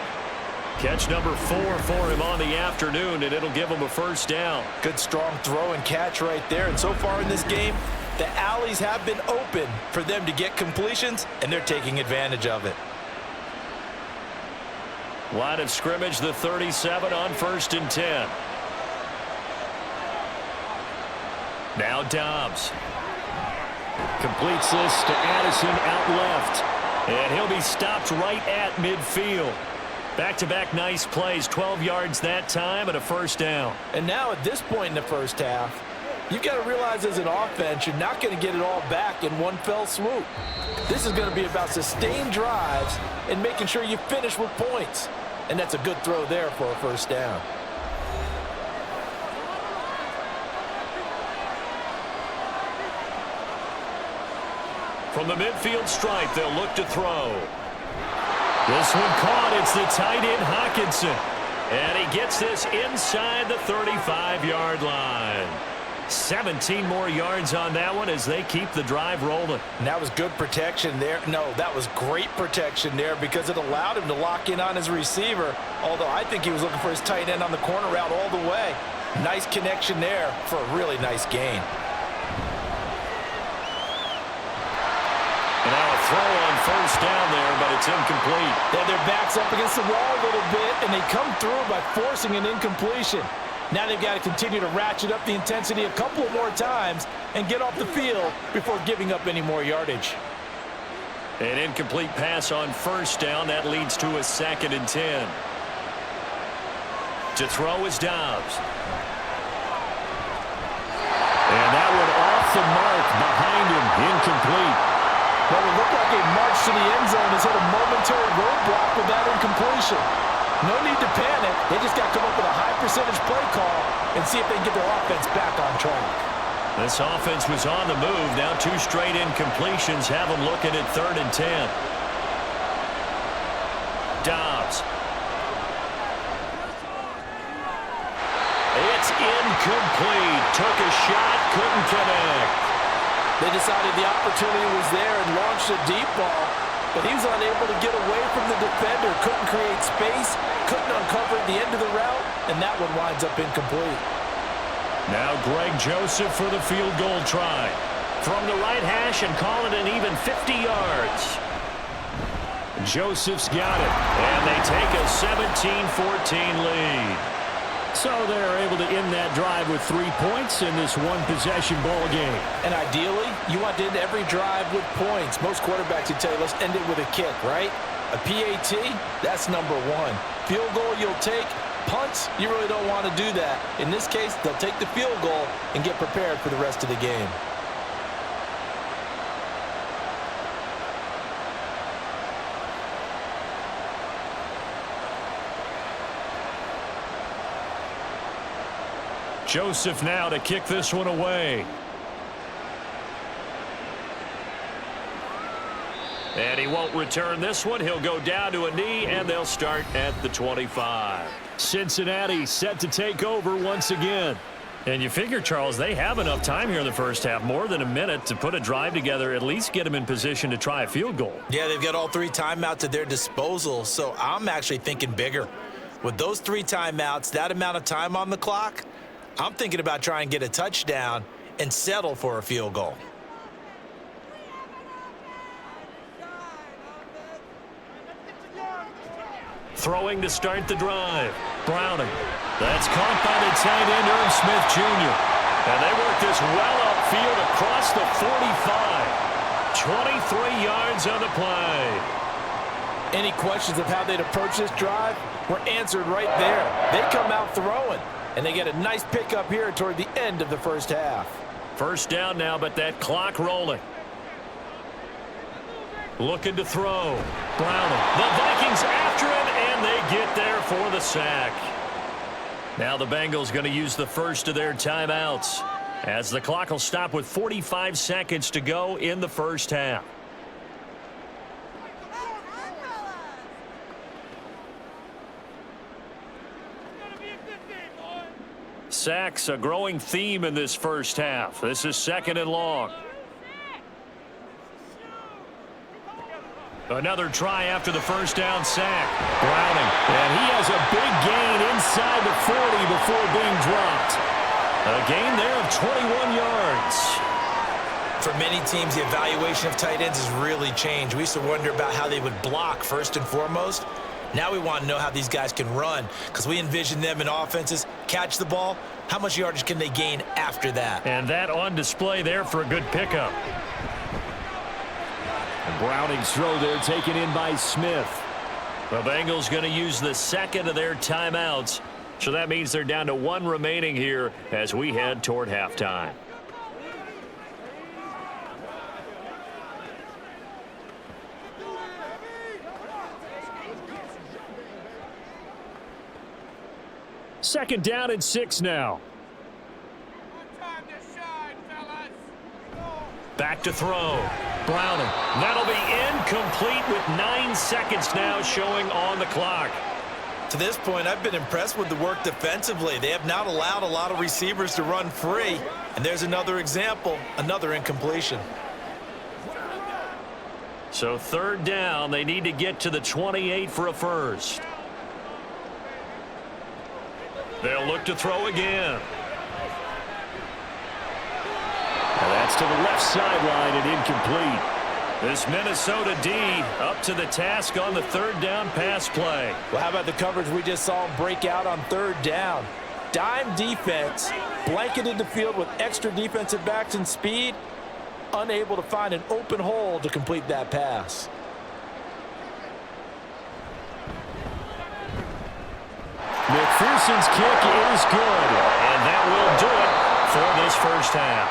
Catch number 4 for him on the afternoon, and it'll give him a first down. Good strong throw and catch right there. And so far in this game, the alleys have been open for them to get completions, and they're taking advantage of it. Line of scrimmage, the 37 on 1st and 10. Now Dobbs. Completes this to Addison out left. And he'll be stopped right at midfield. Back-to-back nice plays, 12 yards that time and a first down. And now at this point in the first half, you've got to realize as an offense, you're not going to get it all back in one fell swoop. This is going to be about sustained drives and making sure you finish with points. And that's a good throw there for a first down. From the midfield stripe, they'll look to throw. This one caught. It's the tight end Hockenson. And he gets this inside the 35-yard line. 17 more yards on that one as they keep the drive rolling. And that was good protection there. No, that was great protection there because it allowed him to lock in on his receiver, although I think he was looking for his tight end on the corner route all the way. Nice connection there for a really nice gain. And now a throw on first down there, but it's incomplete. Yeah, their back's up against the wall a little bit, and they come through by forcing an incompletion. Now they've got to continue to ratchet up the intensity a couple more times and get off the field before giving up any more yardage. An incomplete pass on first down. That leads to a 2nd and 10. To throw is Dobbs. And that one off the mark behind him. Incomplete. Well, it looked like a march to the end zone has hit a momentary roadblock with that incompletion. No need to panic. They just got to come up with a high percentage play call and see if they can get their offense back on track. This offense was on the move. Now 2 straight incompletions have them looking at 3rd and 10. Dobbs. It's incomplete. Took a shot, couldn't connect. They decided the opportunity was there and launched a deep ball, but he was unable to get away from the defender, couldn't create space, couldn't uncover the end of the route, and that one winds up incomplete. Now Greg Joseph for the field goal try. From the right hash and call it an even 50 yards. Joseph's got it, and they take a 17-14 lead. So they're able to end that drive with 3 points in this one-possession ball game. And ideally, you want to end every drive with points. Most quarterbacks would tell you, let's end it with a kick, right? A PAT, that's number 1. Field goal you'll take. Punts, you really don't want to do that. In this case, they'll take the field goal and get prepared for the rest of the game. Joseph now to kick this one away. And he won't return this one. He'll go down to a knee, and they'll start at the 25. Cincinnati set to take over once again. And you figure, Charles, they have enough time here in the first half, more than a minute, to put a drive together, at least get them in position to try a field goal. Yeah, they've got all 3 timeouts at their disposal, so I'm actually thinking bigger. With those 3 timeouts, that amount of time on the clock, I'm thinking about trying to get a touchdown and settle for a field goal. Throwing to start the drive. Browning. That's caught by the tight end, Irv Smith Jr. And they work this well upfield across the 45. 23 yards on the play. Any questions of how they'd approach this drive were answered right there. They come out throwing, and they get a nice pickup here toward the end of the first half. First down now, but that clock rolling. Looking to throw. Browning. The Vikings after him, and they get there for the sack. Now the Bengals going to use the first of their timeouts, as the clock will stop with 45 seconds to go in the first half. Sacks, a growing theme in this first half. This is 2nd and long. Another try after the first down sack. Browning. And he has a big gain inside the 40 before being dropped. A gain there of 21 yards. For many teams, the evaluation of tight ends has really changed. We used to wonder about how they would block first and foremost. Now we want to know how these guys can run, because we envision them in offenses catch the ball. How much yardage can they gain after that? And that on display there for a good pickup. Browning's throw there taken in by Smith. The Bengals going to use the second of their timeouts. So that means they're down to one remaining here as we head toward halftime. Second down and 6 now. Back to throw. Browning. That'll be incomplete with 9 seconds now showing on the clock. To this point, I've been impressed with the work defensively. They have not allowed a lot of receivers to run free. And there's another example, another incompletion. So 3rd down, they need to get to the 28 for a first. They'll look to throw again. That's to the left sideline and incomplete. This Minnesota D up to the task on the 3rd down pass play. Well, how about the coverage we just saw him break out on 3rd down? Dime defense, blanketed the field with extra defensive backs and speed, unable to find an open hole to complete that pass. McPherson's kick is good, and that will do it for this first half.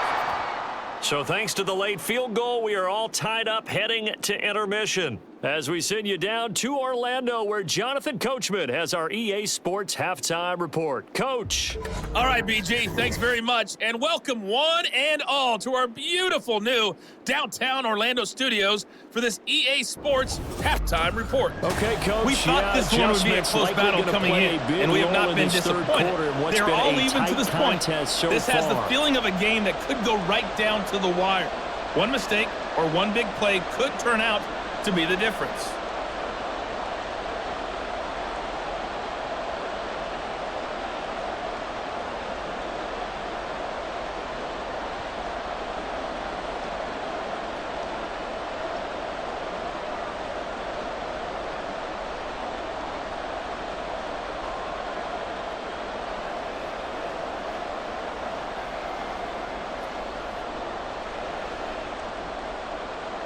So thanks to the late field goal, we are all tied up heading to intermission as we send you down to Orlando, where Jonathan Coachman has our EA Sports Halftime Report. Coach. All right, BG, thanks very much, and welcome one and all to our beautiful new downtown Orlando studios for this EA Sports Halftime Report. Okay, Coach. We thought this one would be a close battle coming in, and we have not been disappointed. They're all even to this point. This has the feeling of a game that could go right down to the wire. One mistake or one big play could turn out to be the difference.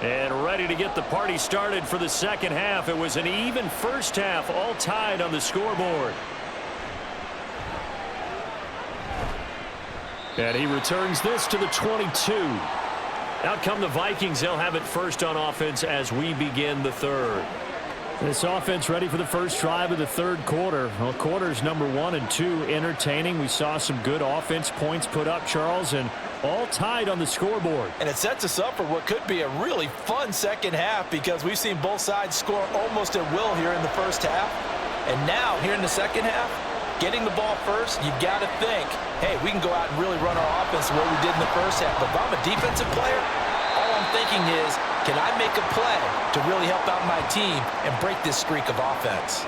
And ready to get the party started for the second half. It was an even first half, all tied on the scoreboard. And he returns this to the 22. Out come the Vikings. They'll have it first on offense as we begin the 3rd. This offense ready for the first drive of the 3rd quarter. Well, quarters number 1 and 2 entertaining. We saw some good offense points put up, Charles, and all tied on the scoreboard. And it sets us up for what could be a really fun second half, because we've seen both sides score almost at will here in the first half. And now, here in the second half, getting the ball first, you've got to think, hey, we can go out and really run our offense the way we did in the first half. But if I'm a defensive player, all I'm thinking is, can I make a play to really help out my team and break this streak of offense?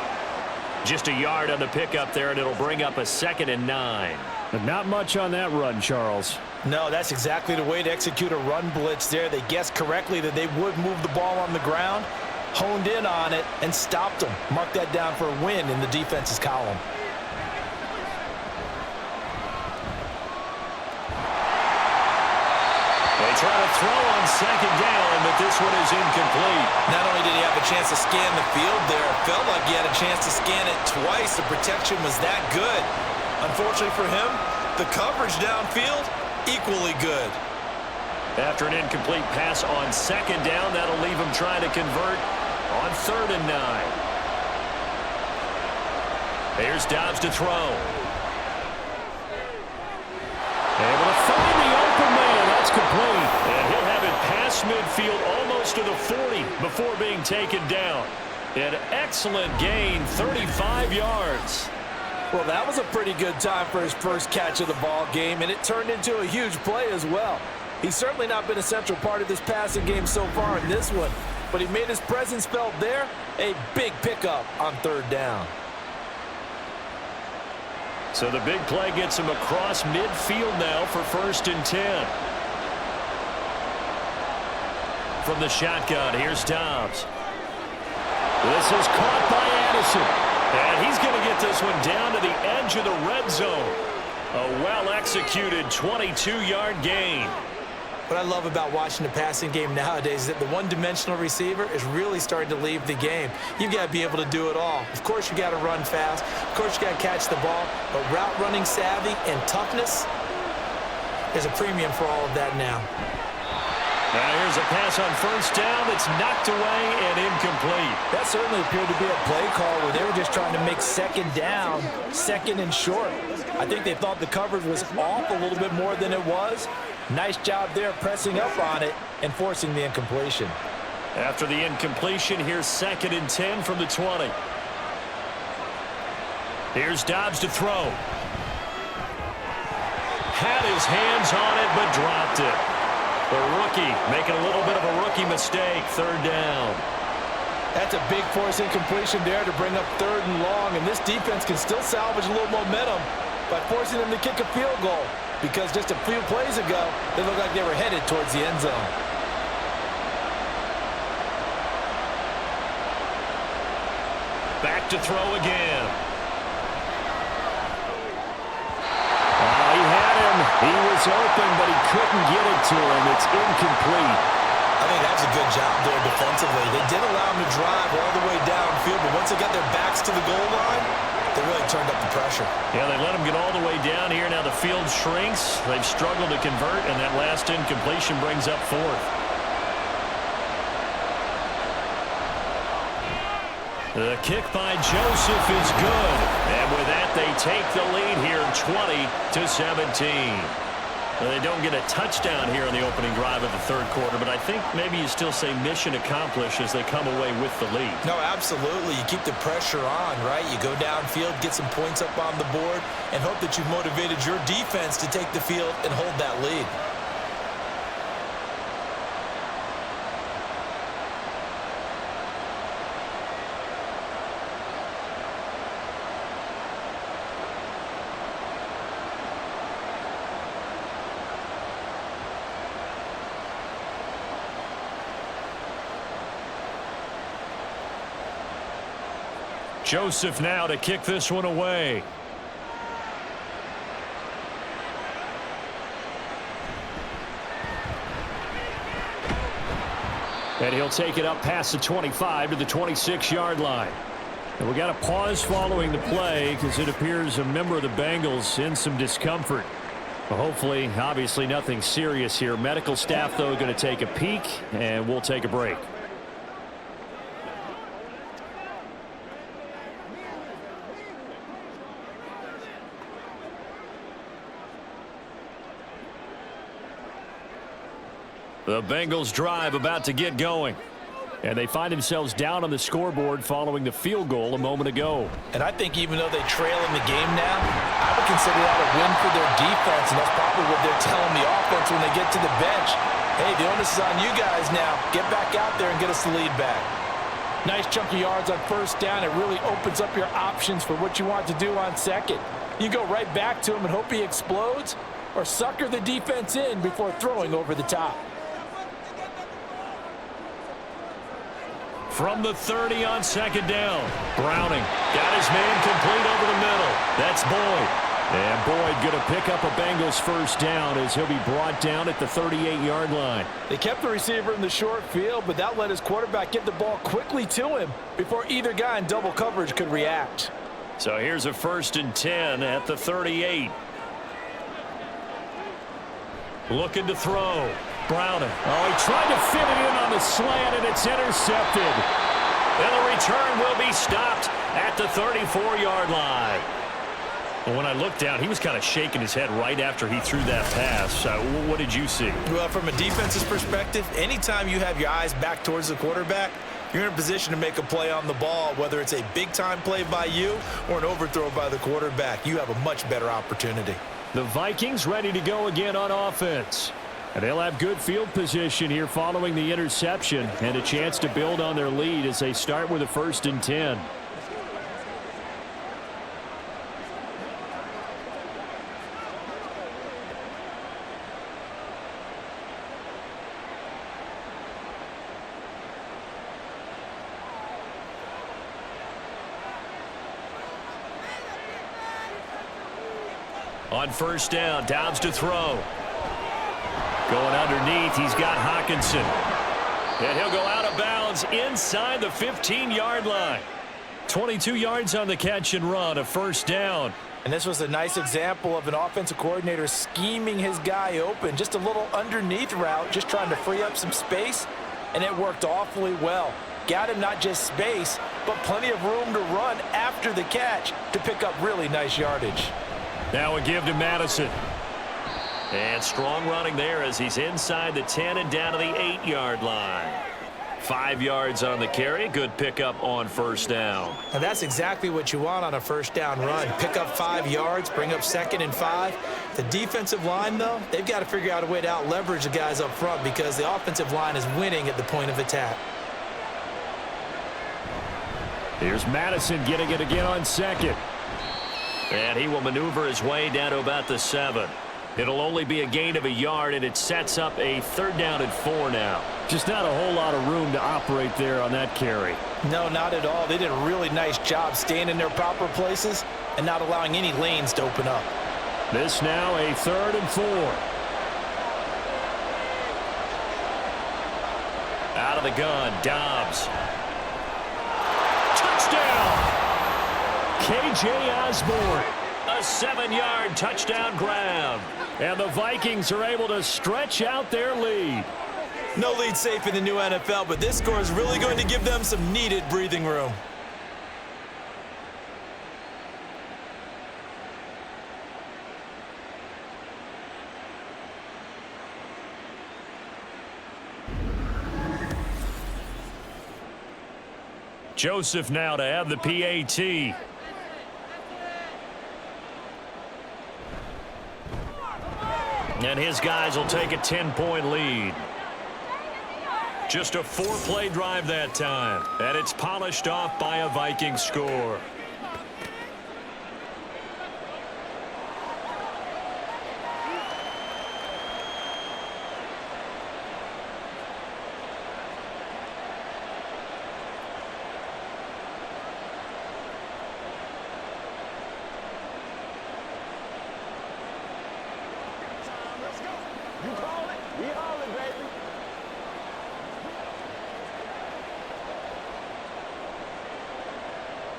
Just a yard on the pickup there, and it'll bring up a 2nd and 9. But not much on that run, Charles. No, that's exactly the way to execute a run blitz there. They guessed correctly that they would move the ball on the ground, honed in on it, and stopped them. Mark that down for a win in the defense's column. throw on second down, but this one is incomplete. Not only did he have a chance to scan the field there, it felt like he had a chance to scan it twice. The protection was that good. Unfortunately for him, the coverage downfield, equally good. After an incomplete pass on second down, that'll leave him trying to convert on 3rd and 9. Here's Dobbs to throw. Able to find the open man. That's complete. And he'll have it past midfield almost to the 40 before being taken down. An excellent gain, 35 yards. Well, that was a pretty good time for his first catch of the ball game, and it turned into a huge play as well. He's certainly not been a central part of this passing game so far in this one, but he made his presence felt there. A big pickup on 3rd down. So the big play gets him across midfield now for 1st and 10. From the shotgun, here's Dobbs. This is caught by Addison. And he's going to get this one down to the edge of the red zone. A well-executed 22-yard gain. What I love about watching the passing game nowadays is that the one-dimensional receiver is really starting to leave the game. You've got to be able to do it all. Of course, you got to run fast. Of course, you got to catch the ball. But route running savvy and toughness, there's a premium for all of that now. Now here's a pass on 1st down that's knocked away and incomplete. That certainly appeared to be a play call where they were just trying to make 2nd down, 2nd and short. I think they thought the coverage was off a little bit more than it was. Nice job there pressing up on it and forcing the incompletion. After the incompletion, here's 2nd and 10 from the 20. Here's Dobbs to throw. Had his hands on it, but dropped it. The rookie making a little bit of a rookie mistake, 3rd down. That's a big force incompletion there to bring up 3rd and long, and this defense can still salvage a little momentum by forcing them to kick a field goal, because just a few plays ago, they looked like they were headed towards the end zone. Back to throw again. He had him. He was open, but he couldn't get it to him. It's incomplete. I think that was a good job there defensively. They did allow him to drive all the way downfield, but once they got their backs to the goal line, they really turned up the pressure. Yeah, they let him get all the way down here. Now the field shrinks. They've struggled to convert, and that last incompletion brings up 4th. The kick by Joseph is good. And with that, they take the lead here, 20-17. Well, they don't get a touchdown here in the opening drive of the 3rd quarter, but I think maybe you still say mission accomplished as they come away with the lead. No, absolutely. You keep the pressure on, right? You go downfield, get some points up on the board, and hope that you've motivated your defense to take the field and hold that lead. Joseph now to kick this one away. And he'll take it up past the 25 to the 26-yard line. And we got a pause following the play because it appears a member of the Bengals in some discomfort. Well, hopefully, obviously nothing serious here. Medical staff, though, going to take a peek, and we'll take a break. The Bengals drive about to get going. And they find themselves down on the scoreboard following the field goal a moment ago. And I think even though they trail in the game now, I would consider that a win for their defense, and that's probably what they're telling the offense when they get to the bench. Hey, the onus is on you guys now. Get back out there and get us the lead back. Nice chunk of yards on 1st down. It really opens up your options for what you want to do on 2nd. You go right back to him and hope he explodes, or sucker the defense in before throwing over the top. From the 30 on 2nd down. Browning got his man complete over the middle. That's Boyd. And Boyd going to pick up a Bengals first down as he'll be brought down at the 38-yard line. They kept the receiver in the short field, but that let his quarterback get the ball quickly to him before either guy in double coverage could react. So here's a 1st and 10 at the 38. Looking to throw. Browning. Oh, he tried to fit it in on the slant, and it's intercepted. And the return will be stopped at the 34-yard line. Well, when I looked down, he was kind of shaking his head right after he threw that pass. What did you see? Well, from a defense's perspective, anytime you have your eyes back towards the quarterback, you're in a position to make a play on the ball, whether it's a big-time play by you or an overthrow by the quarterback. You have a much better opportunity. The Vikings ready to go again on offense. And they'll have good field position here following the interception and a chance to build on their lead as they start with a 1st and 10. On 1st down, Downs to throw. Going underneath, he's got Hawkinson. And he'll go out of bounds inside the 15-yard line. 22 yards on the catch and run, a 1st down. And this was a nice example of an offensive coordinator scheming his guy open. Just a little underneath route, just trying to free up some space, and it worked awfully well. Got him not just space, but plenty of room to run after the catch to pick up really nice yardage. Now a give to Madison. And strong running there as he's inside the 10 and down to the 8-yard line. 5 yards on the carry. Good pickup on 1st down. And that's exactly what you want on a 1st down run. Pick up 5 yards, bring up 2nd and 5. The defensive line, though, they've got to figure out a way to out-leverage the guys up front because the offensive line is winning at the point of attack. Here's Madison getting it again on 2nd. And he will maneuver his way down to about the 7. It'll only be a gain of a yard, and it sets up a 3rd down and 4 now. Just not a whole lot of room to operate there on that carry. No, not at all. They did a really nice job staying in their proper places and not allowing any lanes to open up. This now a 3rd and 4. Out of the gun, Dobbs. Touchdown! K.J. Osborne, a 7-yard touchdown grab. And the Vikings are able to stretch out their lead. No lead safe in the new NFL, but this score is really going to give them some needed breathing room. Joseph now to have the PAT. And his guys will take a 10-point lead. Just a 4-play drive that time. And it's polished off by a Viking score. You call it, we haul it, baby.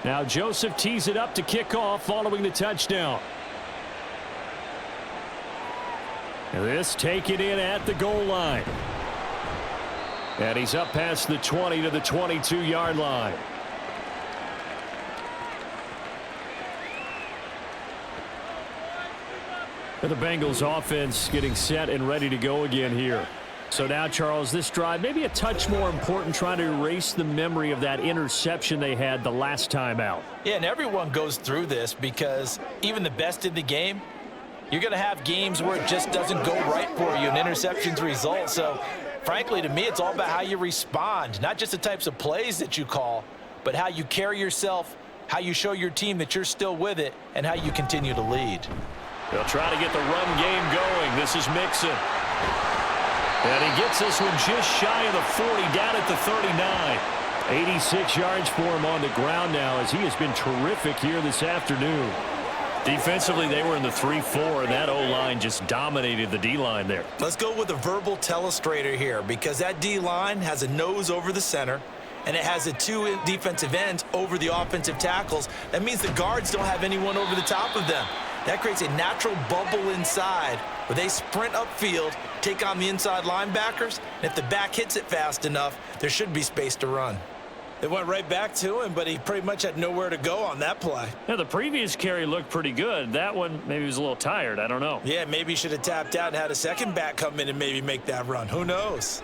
Now Joseph tees it up to kick off following the touchdown. And this taken in at the goal line. And he's up past the 20 to the 22-yard line. And the Bengals offense getting set and ready to go again here. So now, Charles, this drive maybe a touch more important, trying to erase the memory of that interception they had the last time out. Yeah, and everyone goes through this because even the best in the game, you're going to have games where it just doesn't go right for you, and interceptions result. So, frankly, to me, it's all about how you respond, not just the types of plays that you call, but how you carry yourself, how you show your team that you're still with it, and how you continue to lead. They'll try to get the run game going. This is Mixon. And he gets this one just shy of the 40, down at the 39. 86 yards for him on the ground now as he has been terrific here this afternoon. Defensively, they were in the 3-4, and that O-line just dominated the D-line there. Let's go with a verbal telestrator here, because that D-line has a nose over the center, and it has a 2 defensive ends over the offensive tackles. That means the guards don't have anyone over the top of them. That creates a natural bubble inside where they sprint upfield, take on the inside linebackers, and if the back hits it fast enough, there should be space to run. They went right back to him, but he pretty much had nowhere to go on that play. Yeah, the previous carry looked pretty good. That one, maybe he was a little tired. I don't know. Yeah, maybe he should have tapped out and had a second back come in and maybe make that run. Who knows?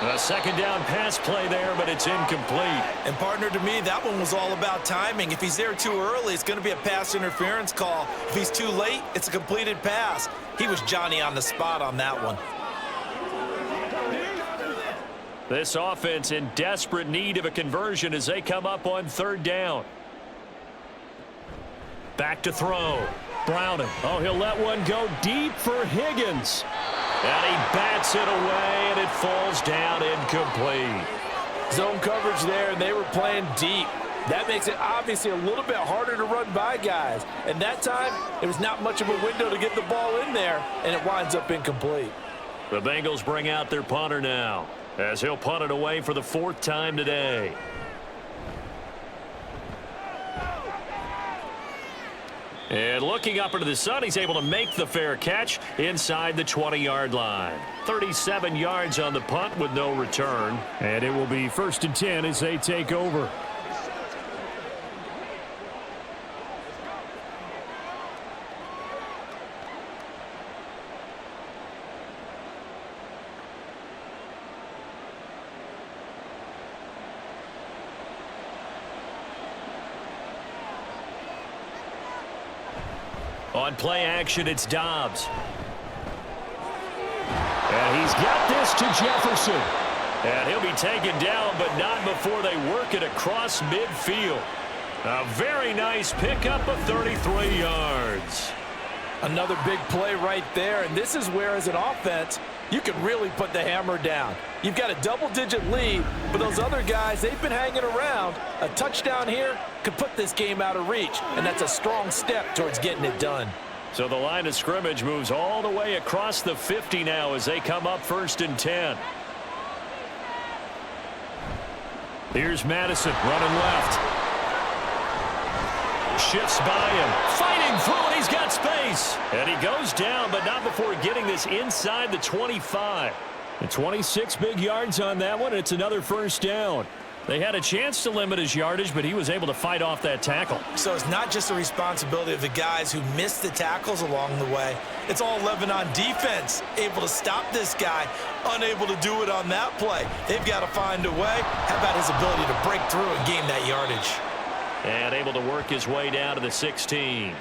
A second down pass play there, but it's incomplete. And partner, to me, that one was all about timing. If he's there too early, it's going to be a pass interference call. If he's too late, it's a completed pass. He was Johnny on the spot on that one. This offense in desperate need of a conversion as they come up on 3rd down. Back to throw. Browning. Oh, he'll let one go deep for Higgins. And he bats it away, and it falls down incomplete. Zone coverage there, and they were playing deep. That makes it obviously a little bit harder to run by guys. And that time, it was not much of a window to get the ball in there, and it winds up incomplete. The Bengals bring out their punter now, as he'll punt it away for the 4th time today. And looking up into the sun, he's able to make the fair catch inside the 20-yard line. 37 yards on the punt with no return. And it will be 1st and 10 as they take over. On play action, it's Dobbs. And he's got this to Jefferson. And he'll be taken down, but not before they work it across midfield. A very nice pickup of 33 yards. Another big play right there, and this is where, as an offense, you can really put the hammer down. You've got a double-digit lead, but those other guys, they've been hanging around. A touchdown here could put this game out of reach, and that's a strong step towards getting it done. So the line of scrimmage moves all the way across the 50 now as they come up 1st and 10. Here's Madison running left. Shifts by him, fighting through, and he's got space. And he goes down, but not before getting this inside the 25. And 26 big yards on that one, and it's another 1st down. They had a chance to limit his yardage, but he was able to fight off that tackle. So it's not just the responsibility of the guys who missed the tackles along the way. It's all 11 on defense, able to stop this guy, unable to do it on that play. They've got to find a way. How about his ability to break through and gain that yardage? And able to work his way down to the 16.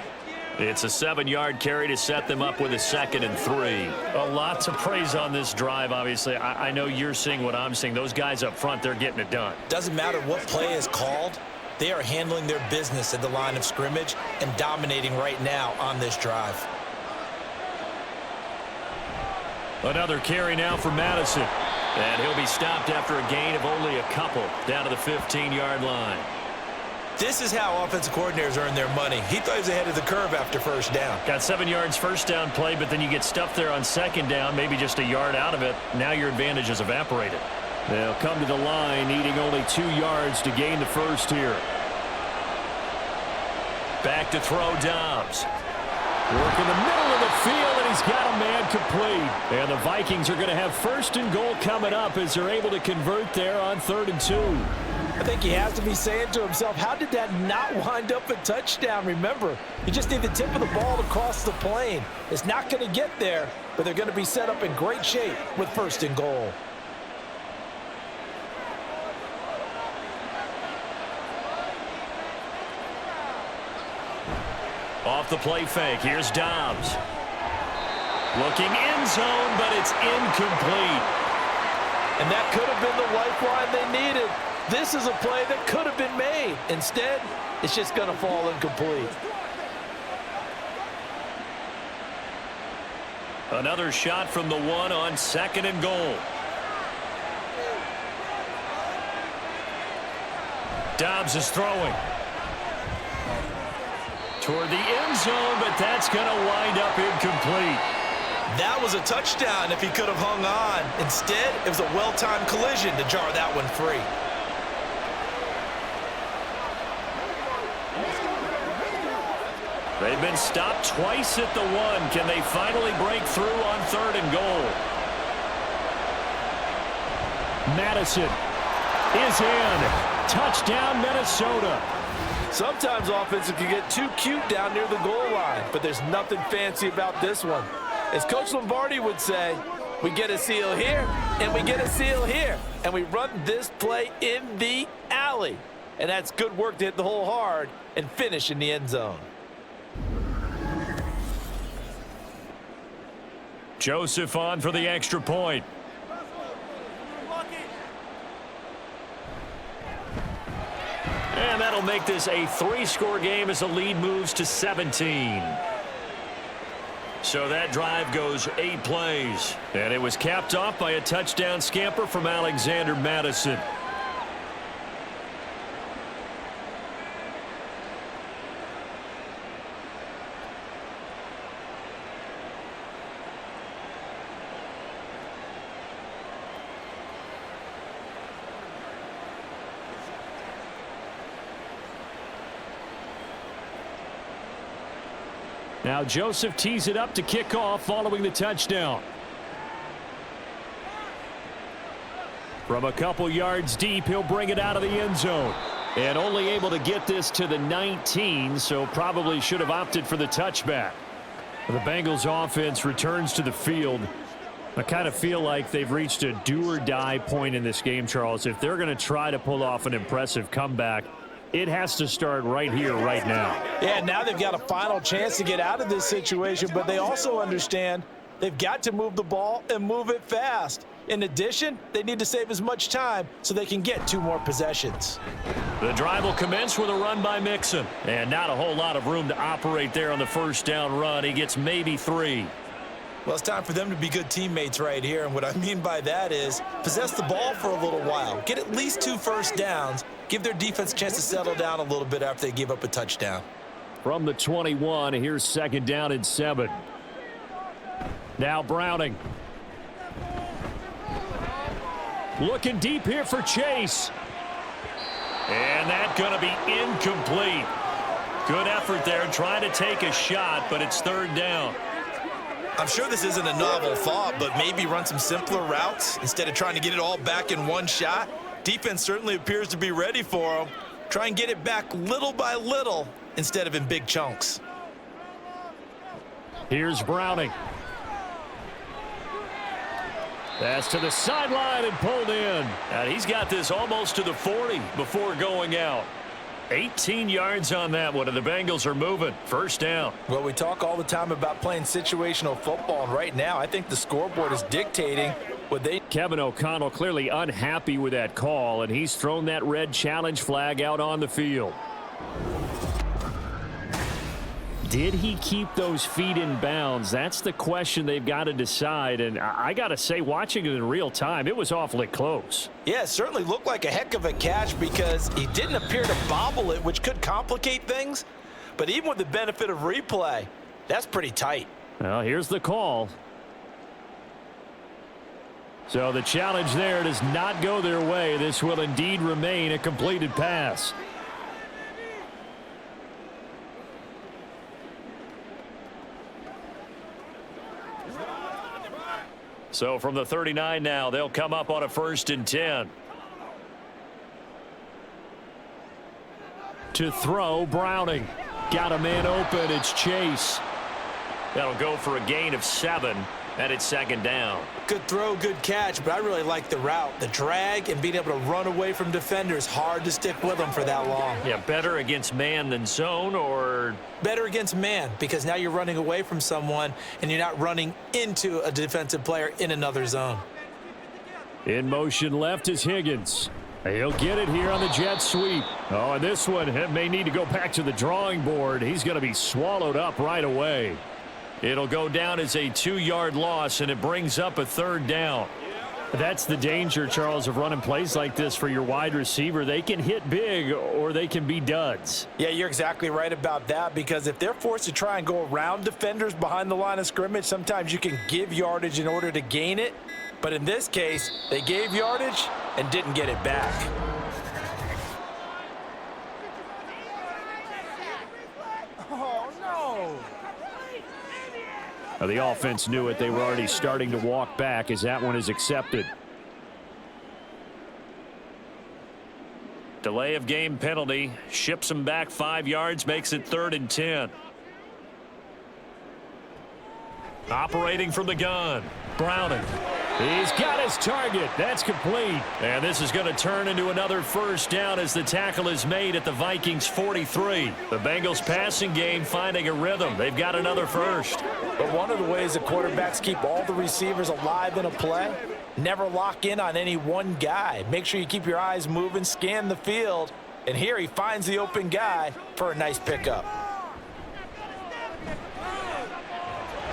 It's a 7-yard carry to set them up with a 2nd and 3. A lot to praise on this drive, obviously. I know you're seeing what I'm seeing. Those guys up front, they're getting it done. Doesn't matter what play is called. They are handling their business at the line of scrimmage and dominating right now on this drive. Another carry now for Madison. And he'll be stopped after a gain of only a couple down to the 15-yard line. This is how offensive coordinators earn their money. He thought he was ahead of the curve after 1st down. Got 7 yards 1st down play, but then you get stuffed there on 2nd down, maybe just a yard out of it. Now your advantage is evaporated. They'll come to the line, needing only 2 yards to gain the 1st here. Back to throw Dobbs. Work in the middle of the field, and he's got a man complete. And the Vikings are going to have 1st and goal coming up as they're able to convert there on 3rd and 2. I think he has to be saying to himself, how did that not wind up a touchdown? Remember, you just need the tip of the ball to cross the plane. It's not going to get there, but they're going to be set up in great shape with 1st and goal. Off the play fake, here's Dobbs. Looking end zone, but it's incomplete. And that could have been the lifeline they needed. This is a play that could have been made. Instead, it's just going to fall incomplete. Another shot from the 1 on 2nd and goal. Dobbs is throwing. Toward the end zone, but that's going to wind up incomplete. That was a touchdown if he could have hung on. Instead, it was a well-timed collision to jar that one free. They've been stopped twice at the 1. Can they finally break through on 3rd and goal? Madison is in. Touchdown, Minnesota. Sometimes offenses can get too cute down near the goal line, but there's nothing fancy about this one. As Coach Lombardi would say, we get a seal here, and we get a seal here, and we run this play in the alley. And that's good work to hit the hole hard and finish in the end zone. Joseph on for the extra point. And that'll make this a 3-score game as the lead moves to 17. So that drive goes 8 plays. And it was capped off by a touchdown scamper from Alexander Madison. Now Joseph tees it up to kick off following the touchdown. From a couple yards deep, he'll bring it out of the end zone. And only able to get this to the 19, so probably should have opted for the touchback. The Bengals offense returns to the field. I kind of feel like they've reached a do-or-die point in this game, Charles. If they're going to try to pull off an impressive comeback, it has to start right here, right now. Yeah, now they've got a final chance to get out of this situation, but they also understand they've got to move the ball and move it fast. In addition, they need to save as much time so they can get 2 more possessions. The drive will commence with a run by Mixon. And not a whole lot of room to operate there on the first down run. He gets maybe 3. Well, it's time for them to be good teammates right here, and what I mean by that is possess the ball for a little while, get at least 2 first downs, give their defense a chance to settle down a little bit after they give up a touchdown. From the 21, here's 2nd down and 7. Now Browning. Looking deep here for Chase. And that's going to be incomplete. Good effort there trying to take a shot, but it's 3rd down. I'm sure this isn't a novel thought, but maybe run some simpler routes instead of trying to get it all back in one shot. Defense certainly appears to be ready for them. Try and get it back little by little instead of in big chunks. Here's Browning. Pass to the sideline and pulled in. And he's got this almost to the 40 before going out. 18 yards on that one, and the Bengals are moving. 1st down. Well, we talk all the time about playing situational football, and right now I think the scoreboard is dictating what they... Kevin O'Connell clearly unhappy with that call, and he's thrown that red challenge flag out on the field. Did he keep those feet in bounds? That's the question they've got to decide. And I got to say, watching it in real time, it was awfully close. Yeah, it certainly looked like a heck of a catch because he didn't appear to bobble it, which could complicate things. But even with the benefit of replay, that's pretty tight. Well, here's the call. So the challenge there does not go their way. This will indeed remain a completed pass. So from the 39 now, they'll come up on a 1st and 10. To throw, Browning. Got a man open. It's Chase. That'll go for a gain of 7, and it's 2nd down. Good throw, good catch, but I really like the route. The drag and being able to run away from defenders. Hard to stick with them for that long. Yeah, better against man than zone, or... Better against man, because now you're running away from someone and you're not running into a defensive player in another zone. In motion left is Higgins. He'll get it here on the jet sweep. Oh, and this one may need to go back to the drawing board. He's going to be swallowed up right away. It'll go down as a 2-yard loss, and it brings up a 3rd down. That's the danger, Charles, of running plays like this for your wide receiver. They can hit big or they can be duds. Yeah, you're exactly right about that, because if they're forced to try and go around defenders behind the line of scrimmage, sometimes you can give yardage in order to gain it. But in this case, they gave yardage and didn't get it back. Oh, no. Now, the offense knew it. They were already starting to walk back as that one is accepted. Delay of game penalty. Ships them back 5 yards. Makes it 3rd and 10. Operating from the gun. Browning. He's got his target. That's complete. And this is going to turn into another first down as the tackle is made at the Vikings 43. The Bengals passing game finding a rhythm. They've got another first. But one of the ways the quarterbacks keep all the receivers alive in a play, never lock in on any one guy. Make sure you keep your eyes moving, scan the field. And here he finds the open guy for a nice pickup.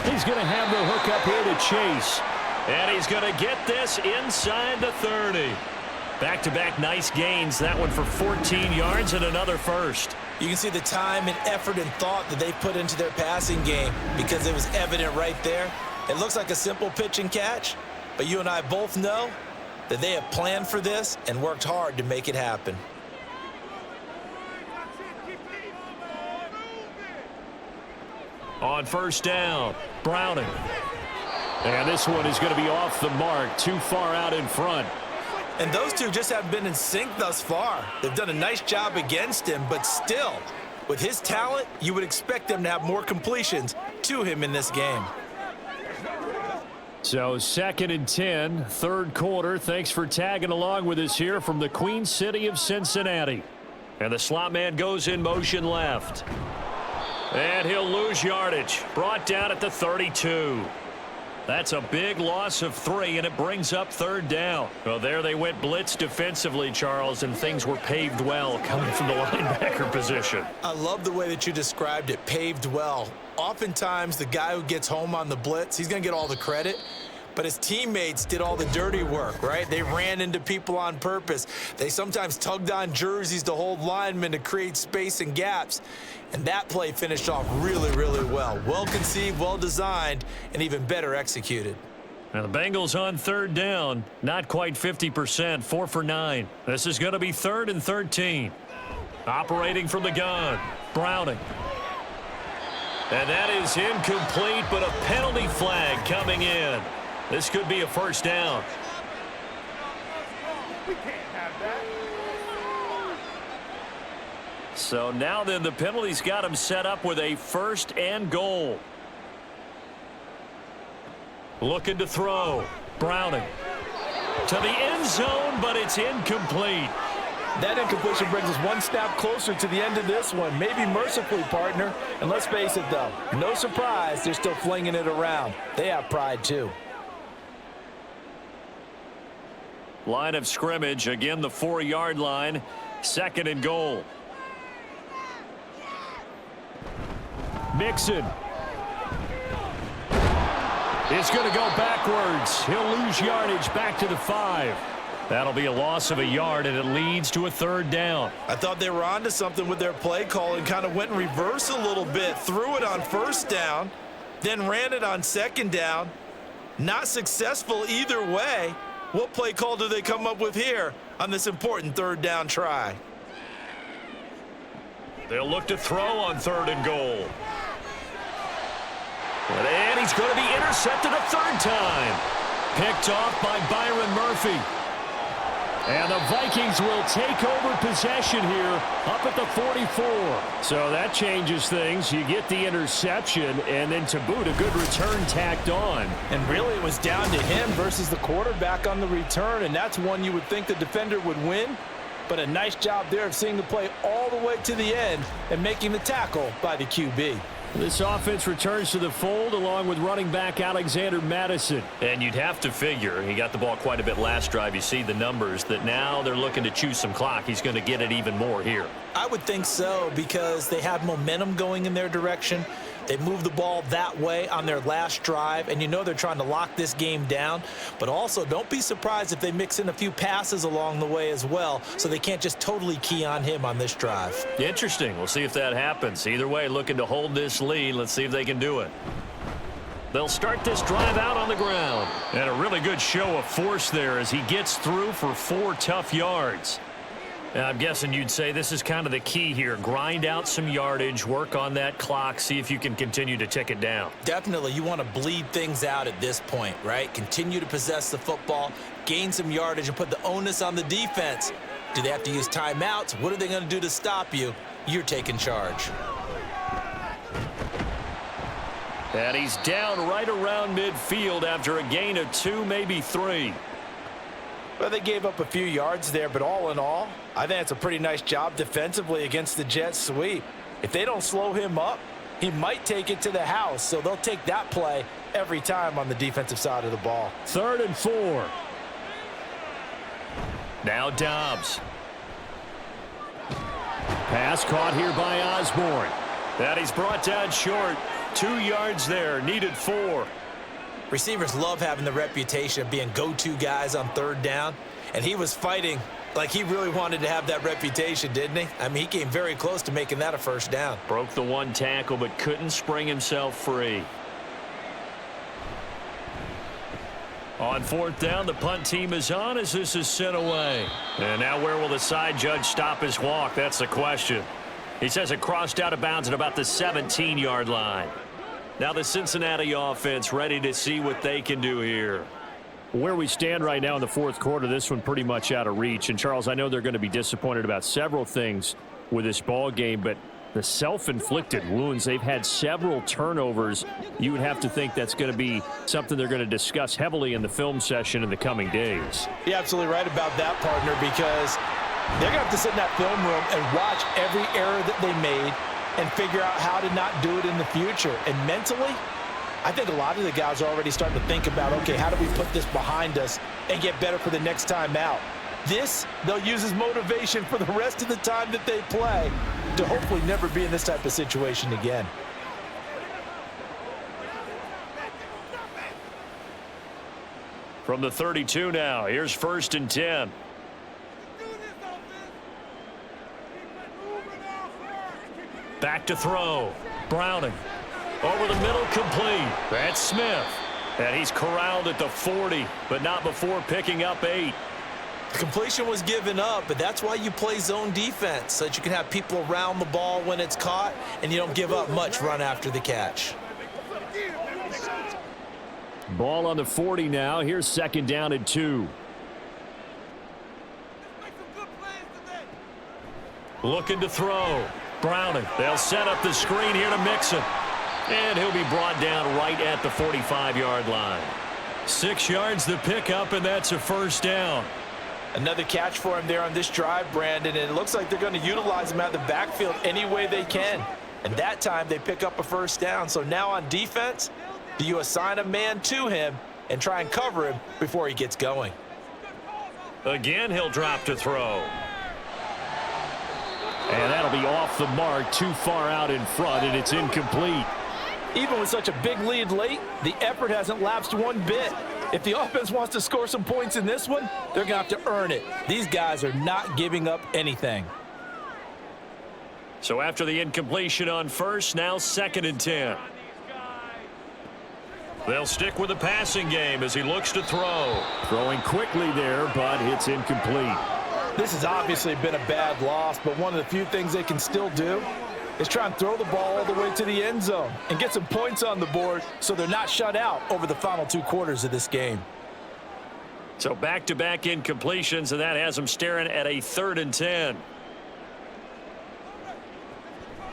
He's going to have the hook up here to Chase. And he's going to get this inside the 30. Back-to-back nice gains. That one for 14 yards and another first. You can see the time and effort and thought that they put into their passing game, because it was evident right there. It looks like a simple pitch and catch, but you and I both know that they have planned for this and worked hard to make it happen. On first down, Browning. And this one is going to be off the mark, too far out in front. And those two just haven't been in sync thus far. They've done a nice job against him, but still, with his talent, you would expect them to have more completions to him in this game. So 2nd and 10, 3rd quarter. Thanks for tagging along with us here from the Queen City of Cincinnati. And the slot man goes in motion left. And he'll lose yardage. Brought down at the 32. That's a big loss of 3, and it brings up 3rd down. Well, there they went blitz defensively, Charles, and things were paved well coming from the linebacker position. I love the way that you described it, paved well. Oftentimes, the guy who gets home on the blitz, he's going to get all the credit. But his teammates did all the dirty work, right? They ran into people on purpose. They sometimes tugged on jerseys to hold linemen to create space and gaps. And that play finished off really, really well. Well conceived, well designed, and even better executed. Now the Bengals on 3rd down, not quite 50%, 4 for 9. This is going to be 3rd and 13. Operating from the gun, Browning. And that is incomplete, but a penalty flag coming in. This could be a first down. We can't have that. So now then the penalty's got him set up with a 1st and goal. Looking to throw. Browning. To the end zone, but it's incomplete. That incompletion brings us one step closer to the end of this one. Maybe mercifully, partner. And let's face it, though, no surprise, they're still flinging it around. They have pride, too. Line of scrimmage, again the 4-yard line, 2nd and goal. Mixon is going to go backwards. He'll lose yardage back to the 5. That'll be a loss of a yard, and it leads to a 3rd down. I thought they were onto something with their play call and kind of went in reverse a little bit. Threw it on 1st down, then ran it on 2nd down. Not successful either way. What play call do they come up with here on this important 3rd down try? They'll look to throw on 3rd and goal. And he's going to be intercepted a 3rd time. Picked off by Byron Murphy. And the Vikings will take over possession here up at the 44. So that changes things. You get the interception, and then to boot, a good return tacked on. And really it was down to him versus the quarterback on the return, and that's one you would think the defender would win. But a nice job there of seeing the play all the way to the end and making the tackle by the QB. This offense returns to the fold along with running back Alexander Madison. And you'd have to figure, he got the ball quite a bit last drive. You see the numbers, that now they're looking to chew some clock. He's going to get it even more here. I would think so, because they have momentum going in their direction. They move the ball that way on their last drive, and you know they're trying to lock this game down. But also, don't be surprised if they mix in a few passes along the way as well, so they can't just totally key on him on this drive. Interesting. We'll see if that happens. Either way, looking to hold this lead. Let's see if they can do it. They'll start this drive out on the ground. And a really good show of force there as he gets through for 4 tough yards. And I'm guessing you'd say this is kind of the key here. Grind out some yardage, work on that clock, see if you can continue to tick it down. Definitely, you want to bleed things out at this point, right? Continue to possess the football, gain some yardage, and put the onus on the defense. Do they have to use timeouts? What are they going to do to stop you? You're taking charge. And he's down right around midfield after a gain of 2, maybe 3. Well, they gave up a few yards there, but all in all, I think it's a pretty nice job defensively against the Jets sweep. If they don't slow him up, he might take it to the house, so they'll take that play every time on the defensive side of the ball. 3rd and 4. Now Dobbs. Pass caught here by Osborne. That he's brought down short. 2 yards there, needed 4. Receivers love having the reputation of being go-to guys on 3rd down, and he was fighting like he really wanted to have that reputation, didn't he? I mean, he came very close to making that a 1st down. Broke the 1 tackle, but couldn't spring himself free. On 4th down, the punt team is on as this is sent away. And now where will the side judge stop his walk? That's the question. He says it crossed out of bounds at about the 17-yard line. Now the Cincinnati offense ready to see what they can do here. Where we stand right now in the 4th quarter, this one pretty much out of reach. And, Charles, I know they're going to be disappointed about several things with this ball game, but the self-inflicted wounds, they've had several turnovers. You would have to think that's going to be something they're going to discuss heavily in the film session in the coming days. You're absolutely right about that, partner, because they're going to have to sit in that film room and watch every error that they made and figure out how to not do it in the future. And mentally, I think a lot of the guys are already starting to think about, okay, how do we put this behind us and get better for the next time out? This, they'll use as motivation for the rest of the time that they play to hopefully never be in this type of situation again. From the 32 now, here's 1st and 10. Back to throw. Browning. Over the middle, complete. That's Smith. And he's corralled at the 40, but not before picking up 8. The completion was given up, but that's why you play zone defense, so that you can have people around the ball when it's caught, and you don't give up much run after the catch. Ball on the 40 now. Here's 2nd down and 2. Looking to throw. Browning. They'll set up the screen here to Mixon. And he'll be brought down right at the 45-yard line. 6 yards the pickup, and that's a 1st down. Another catch for him there on this drive, Brandon, and it looks like they're going to utilize him out of the backfield any way they can. And that time they pick up a 1st down. So now on defense, do you assign a man to him and try and cover him before he gets going? Again, he'll drop to throw. And that'll be off the mark, too far out in front, and it's incomplete. Even with such a big lead late, the effort hasn't lapsed one bit. If the offense wants to score some points in this one, they're going to have to earn it. These guys are not giving up anything. So after the incompletion on 1st, now 2nd and 10. They'll stick with the passing game as he looks to throw. Throwing quickly there, but it's incomplete. This has obviously been a bad loss, but one of the few things they can still do is try and throw the ball all the way to the end zone and get some points on the board so they're not shut out over the final 2 quarters of this game. So back-to-back incompletions, and that has them staring at a 3rd and 10.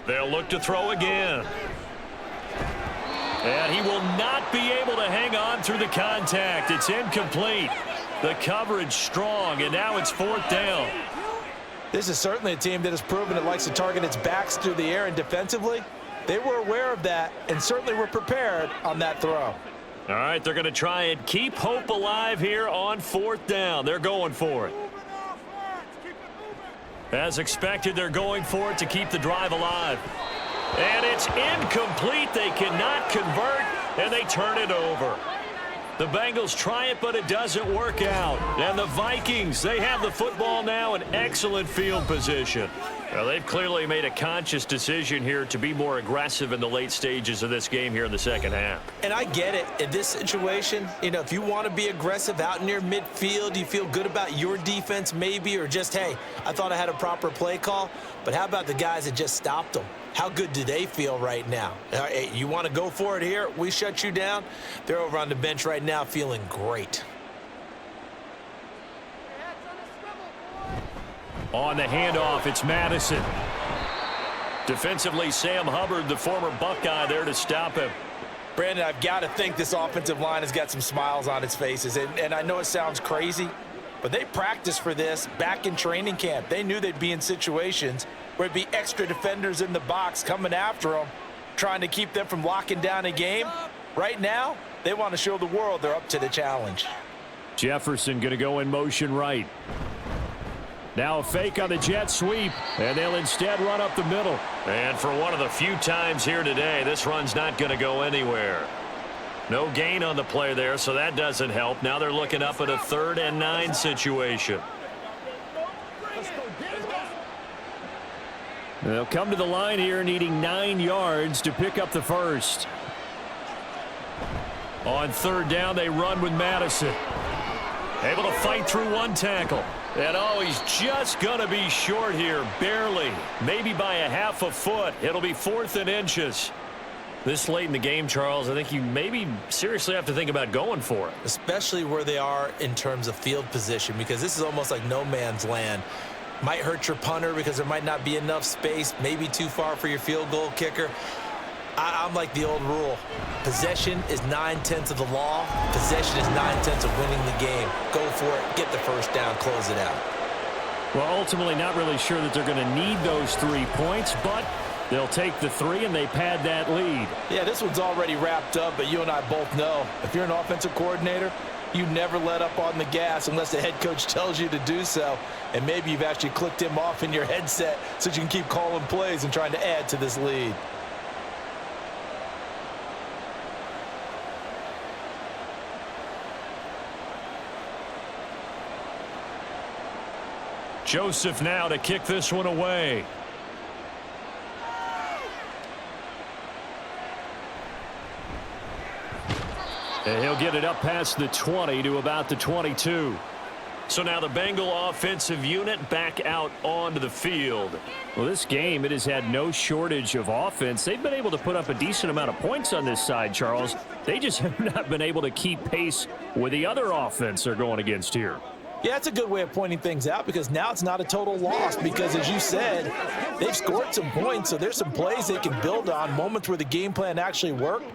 They'll look to throw again. And he will not be able to hang on through the contact. It's incomplete. The coverage strong, and now it's 4th down. This is certainly a team that has proven it likes to target its backs through the air, and defensively, they were aware of that and certainly were prepared on that throw. All right, they're going to try and keep hope alive here on 4th down. They're going for it. As expected, they're going for it to keep the drive alive. And it's incomplete. They cannot convert, and they turn it over. The Bengals try it, but it doesn't work out. And the Vikings, they have the football now in excellent field position. Well, they've clearly made a conscious decision here to be more aggressive in the late stages of this game here in the second half. And I get it. In this situation, if you want to be aggressive out near midfield, you feel good about your defense maybe, or just, hey, I thought I had a proper play call. But how about the guys that just stopped them? How good do they feel right now? Hey, you want to go for it here? We shut you down? They're over on the bench right now feeling great. On the handoff, it's Madison. Defensively, Sam Hubbard, the former Buckeye, there to stop him. Brandon, I've got to think this offensive line has got some smiles on its faces. And I know it sounds crazy, but they practiced for this back in training camp. They knew they'd be in situations where it'd be extra defenders in the box coming after them, trying to keep them from locking down a game. Right now, they want to show the world they're up to the challenge. Jefferson going to go in motion right. Now a fake on the jet sweep, and they'll instead run up the middle. And for one of the few times here today, this run's not going to go anywhere. No gain on the play there, so that doesn't help. Now they're looking up at a 3rd and 9 situation. They'll come to the line here needing 9 yards to pick up the first. On 3rd down, they run with Madison. Able to fight through one tackle. And he's just going to be short here, barely. Maybe by a half a foot. It'll be 4th and inches. This late in the game, Charles, I think you maybe seriously have to think about going for it. Especially where they are in terms of field position, because this is almost like no man's land. Might hurt your punter because there might not be enough space, maybe too far for your field goal kicker. I'm like the old rule. Possession is 9/10 of the law. Possession is 9/10 of winning the game. Go for it. Get the first down. Close it out. Well, ultimately not really sure that they're going to need those 3 points, but they'll take the 3 and they pad that lead. Yeah, this one's already wrapped up, but you and I both know if you're an offensive coordinator, you never let up on the gas unless the head coach tells you to do so. And maybe you've actually clicked him off in your headset so you can keep calling plays and trying to add to this lead. Joseph now to kick this one away. And he'll get it up past the 20 to about the 22. So now the Bengal offensive unit back out onto the field. Well, this game, it has had no shortage of offense. They've been able to put up a decent amount of points on this side, Charles. They just have not been able to keep pace with the other offense they're going against here. Yeah, that's a good way of pointing things out, because now it's not a total loss, because as you said, they've scored some points, so there's some plays they can build on, moments where the game plan actually worked.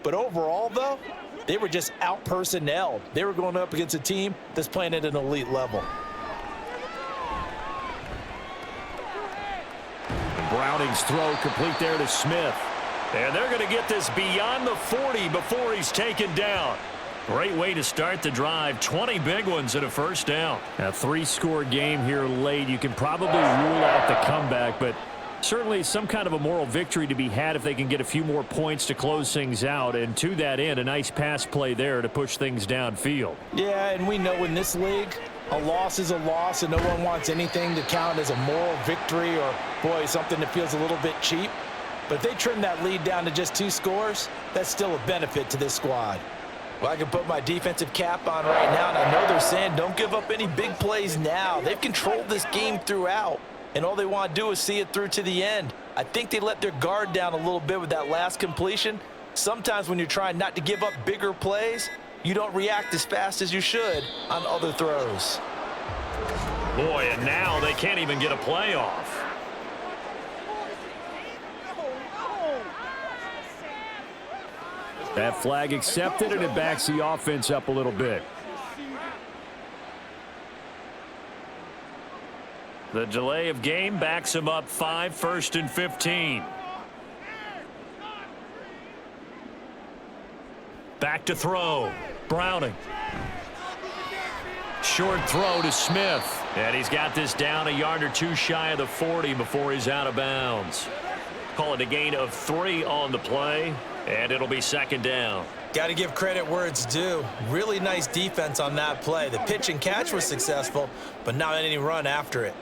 But overall, though, they were just out-personnelled. They were going up against a team that's playing at an elite level. Browning's throw complete there to Smith. And they're going to get this beyond the 40 before he's taken down. Great way to start the drive. 20 big ones and a first down. A 3-score game here late. You can probably rule out the comeback, but certainly some kind of a moral victory to be had if they can get a few more points to close things out. And to that end, a nice pass play there to push things downfield. Yeah, and we know in this league, a loss is a loss, and no one wants anything to count as a moral victory or, boy, something that feels a little bit cheap. But if they trim that lead down to just 2 scores, that's still a benefit to this squad. Well, I can put my defensive cap on right now, and I know they're saying don't give up any big plays now. They've controlled this game throughout, and all they want to do is see it through to the end. I think they let their guard down a little bit with that last completion. Sometimes when you're trying not to give up bigger plays, you don't react as fast as you should on other throws. Boy, and now they can't even get a play off. That flag accepted, and it backs the offense up a little bit. The delay of game backs him up 5, 1st and 15. Back to throw. Browning. Short throw to Smith. And he's got this down a yard or 2 shy of the 40 before he's out of bounds. Call it a gain of 3 on the play, and it'll be second down. Got to give credit where it's due. Really nice defense on that play. The pitch and catch was successful, but not any run after it.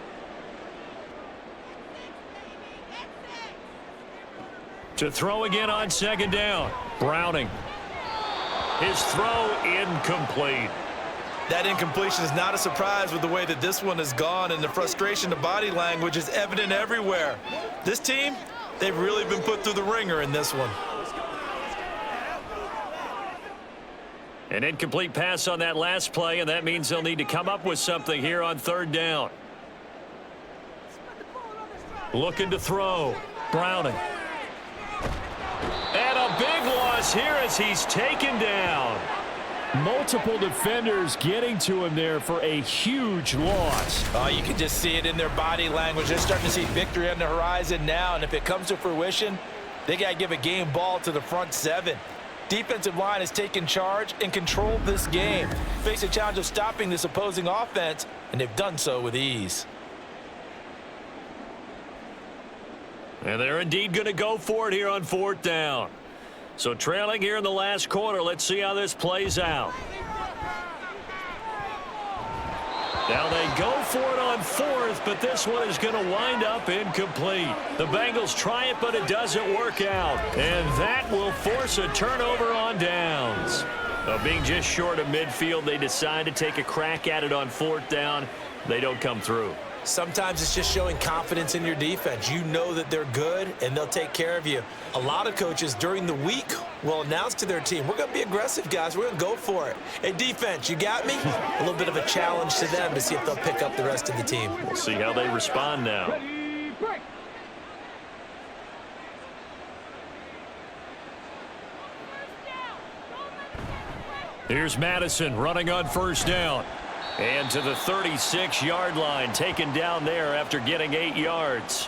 To throw again on second down. Browning. His throw incomplete. That incompletion is not a surprise with the way that this one has gone, and the frustration, the body language is evident everywhere. This team, they've really been put through the ringer in this one. An incomplete pass on that last play, and that means they'll need to come up with something here on third down. Looking to throw. Browning. And a big loss here as he's taken down. Multiple defenders getting to him there for a huge loss. Oh, you can just see it in their body language. They're starting to see victory on the horizon now, and if it comes to fruition, they got to give a game ball to the front 7. Defensive line has taken charge and controlled this game. Face a challenge of stopping this opposing offense, and they've done so with ease. And they're indeed going to go for it here on fourth down. So trailing here in the last quarter, let's see how this plays out. Now they go for it on fourth, but this one is going to wind up incomplete. The Bengals try it, but it doesn't work out. And that will force a turnover on downs. Being just short of midfield, they decide to take a crack at it on fourth down. They don't come through. Sometimes it's just showing confidence in your defense. You know that they're good, and they'll take care of you. A lot of coaches during the week will announce to their team, we're going to be aggressive, guys. We're going to go for it. Hey, defense, you got me? A little bit of a challenge to them to see if they'll pick up the rest of the team. We'll see how they respond now. Here's Madison running on first down. And to the 36-yard line, taken down there after getting 8 yards.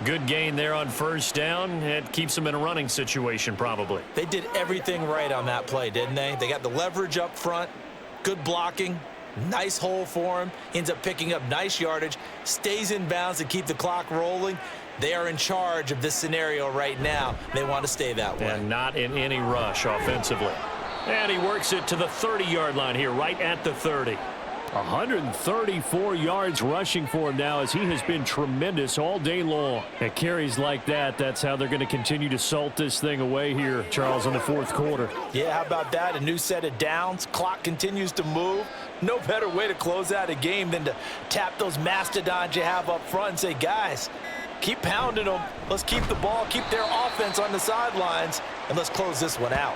Good gain there on first down. It keeps them in a running situation probably. They did everything right on that play, didn't they? They got the leverage up front, good blocking, nice hole for him. He ends up picking up nice yardage, stays in bounds to keep the clock rolling. They are in charge of this scenario right now. They want to stay that way. And not in any rush offensively. And he works it to the 30-yard line here, right at the 30. 134 yards rushing for him now as he has been tremendous all day long. At carries like that, that's how they're going to continue to salt this thing away here, Charles, in the fourth quarter. Yeah, how about that? A new set of downs. Clock continues to move. No better way to close out a game than to tap those mastodons you have up front and say, guys, keep pounding them. Let's keep the ball, keep their offense on the sidelines, and let's close this one out.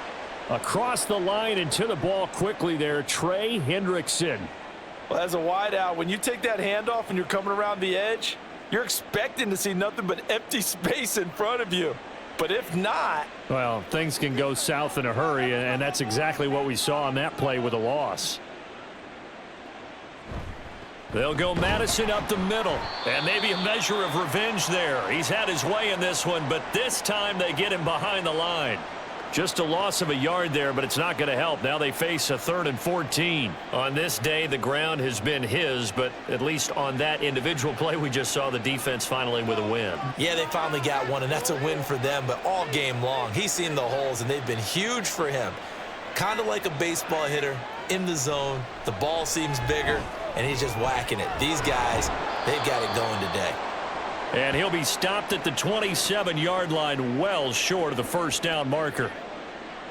Across the line and to the ball quickly there, Trey Hendrickson. Well, as a wideout, when you take that handoff and you're coming around the edge, you're expecting to see nothing but empty space in front of you. But if not... well, things can go south in a hurry, and that's exactly what we saw on that play with a loss. They'll go Madison up the middle, and maybe a measure of revenge there. He's had his way in this one, but this time they get him behind the line. Just a loss of a yard there, but it's not going to help. Now they face a 3rd and 14. On this day, the ground has been his, but at least on that individual play, we just saw the defense finally with a win. Yeah, they finally got one, and that's a win for them, but all game long, he's seen the holes, and they've been huge for him. Kind of like a baseball hitter in the zone. The ball seems bigger, and he's just whacking it. These guys, they've got it going today. And he'll be stopped at the 27-yard line, well short of the first down marker.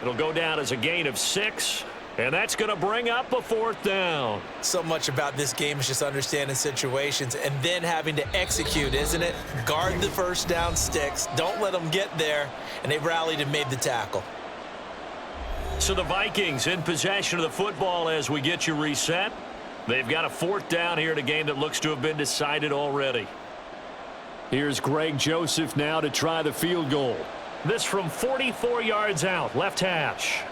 It'll go down as a gain of 6, and that's going to bring up a 4th down. So much about this game is just understanding situations and then having to execute, isn't it? Guard the first down sticks. Don't let them get there, and they rallied and made the tackle. So the Vikings in possession of the football as we get you reset. They've got a 4th down here in a game that looks to have been decided already. Here's Greg Joseph now to try the field goal. This from 44 yards out, left hash.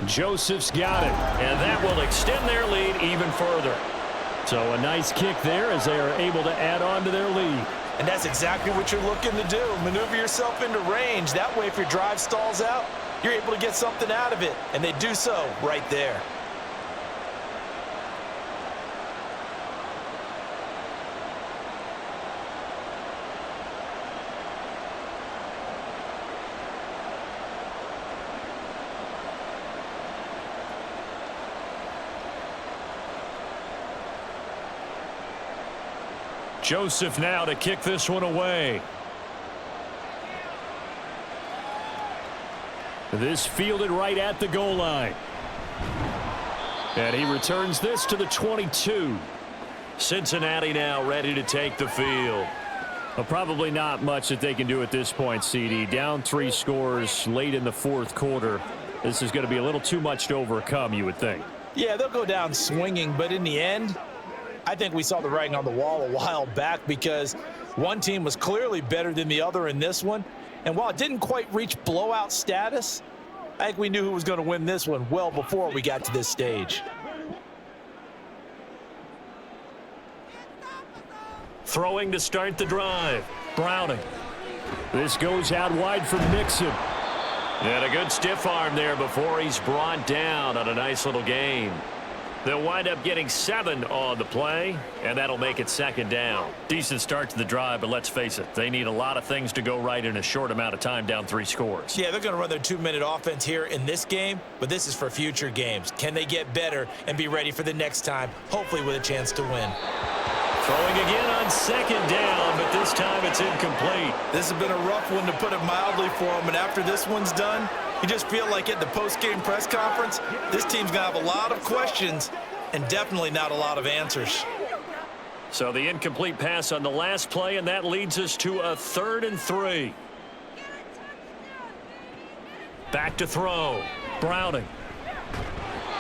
Joseph's got it, and that will extend their lead even further. So a nice kick there as they are able to add on to their lead. And that's exactly what you're looking to do. Maneuver yourself into range. That way, if your drive stalls out, you're able to get something out of it. And they do so right there. Joseph now to kick this one away. This fielded right at the goal line. And he returns this to the 22. Cincinnati now ready to take the field. Well, probably not much that they can do at this point, CD. Down 3 scores late in the fourth quarter. This is going to be a little too much to overcome, you would think. Yeah, they'll go down swinging, but in the end, I think we saw the writing on the wall a while back because one team was clearly better than the other in this one. And while it didn't quite reach blowout status, I think we knew who was going to win this one well before we got to this stage. Throwing to start the drive. Browning. This goes out wide for Mixon. And a good stiff arm there before he's brought down on a nice little gain. They'll wind up getting 7 on the play, and that'll make it second down. Decent start to the drive, but let's face it, they need a lot of things to go right in a short amount of time down 3 scores. Yeah, they're going to run their 2-minute offense here in this game, but this is for future games. Can they get better and be ready for the next time, hopefully with a chance to win? Throwing again on second down, but this time it's incomplete. This has been a rough one, to put it mildly, for them, and after this one's done, you just feel like at the post-game press conference, this team's going to have a lot of questions and definitely not a lot of answers. So the incomplete pass on the last play, and that leads us to a 3rd and 3. Back to throw. Browning.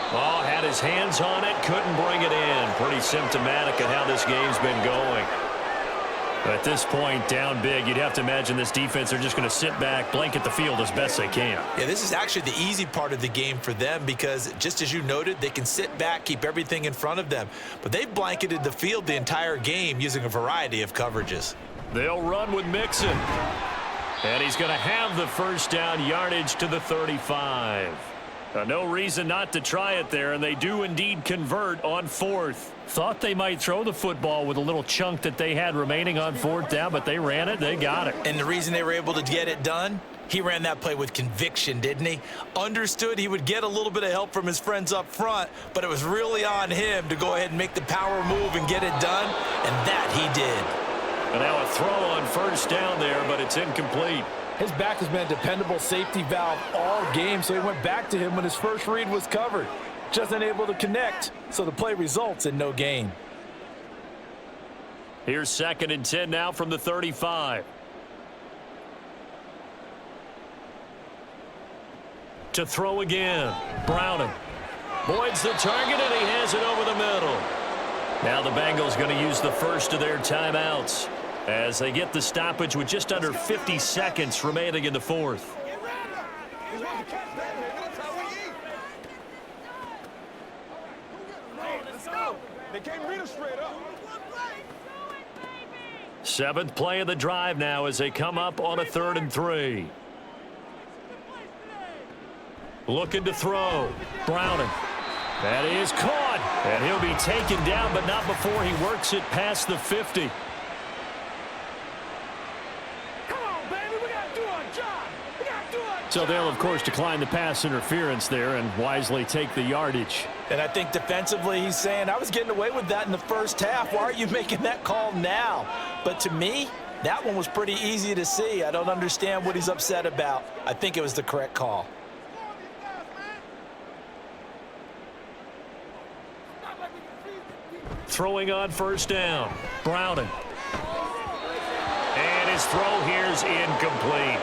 Oh, had his hands on it, couldn't bring it in. Pretty symptomatic of how this game's been going. At this point, down big, you'd have to imagine this defense are just going to sit back, blanket the field as best they can. Yeah, this is actually the easy part of the game for them because, just as you noted, they can sit back, keep everything in front of them. But they've blanketed the field the entire game using a variety of coverages. They'll run with Mixon. And he's going to have the first down, yardage to the 35. No reason not to try it there, and they do indeed convert on 4th. Thought they might throw the football with a little chunk that they had remaining on 4th down, but they ran it, they got it. And the reason they were able to get it done, he ran that play with conviction, didn't he? Understood he would get a little bit of help from his friends up front, but it was really on him to go ahead and make the power move and get it done, and that he did. And now a throw on first down there, but it's incomplete. His back has been a dependable safety valve all game, so he went back to him when his first read was covered. Just unable to connect, so the play results in no gain. Here's 2nd and 10 now from the 35. To throw again. Browning. Boyd's the target, and he has it over the middle. Now the Bengals going to use the first of their timeouts as they get the stoppage with just under 50 seconds remaining in the 4th. They can't read us straight up. 7th play of the drive now as they come up on a 3rd and 3. Looking to throw. Browning. That is caught. And he'll be taken down, but not before he works it past the 50. So they'll, of course, decline the pass interference there and wisely take the yardage. And I think defensively he's saying, I was getting away with that in the first half. Why are you making that call now? But to me, that one was pretty easy to see. I don't understand what he's upset about. I think it was the correct call. Throwing on first down. Browning. And his throw here's incomplete.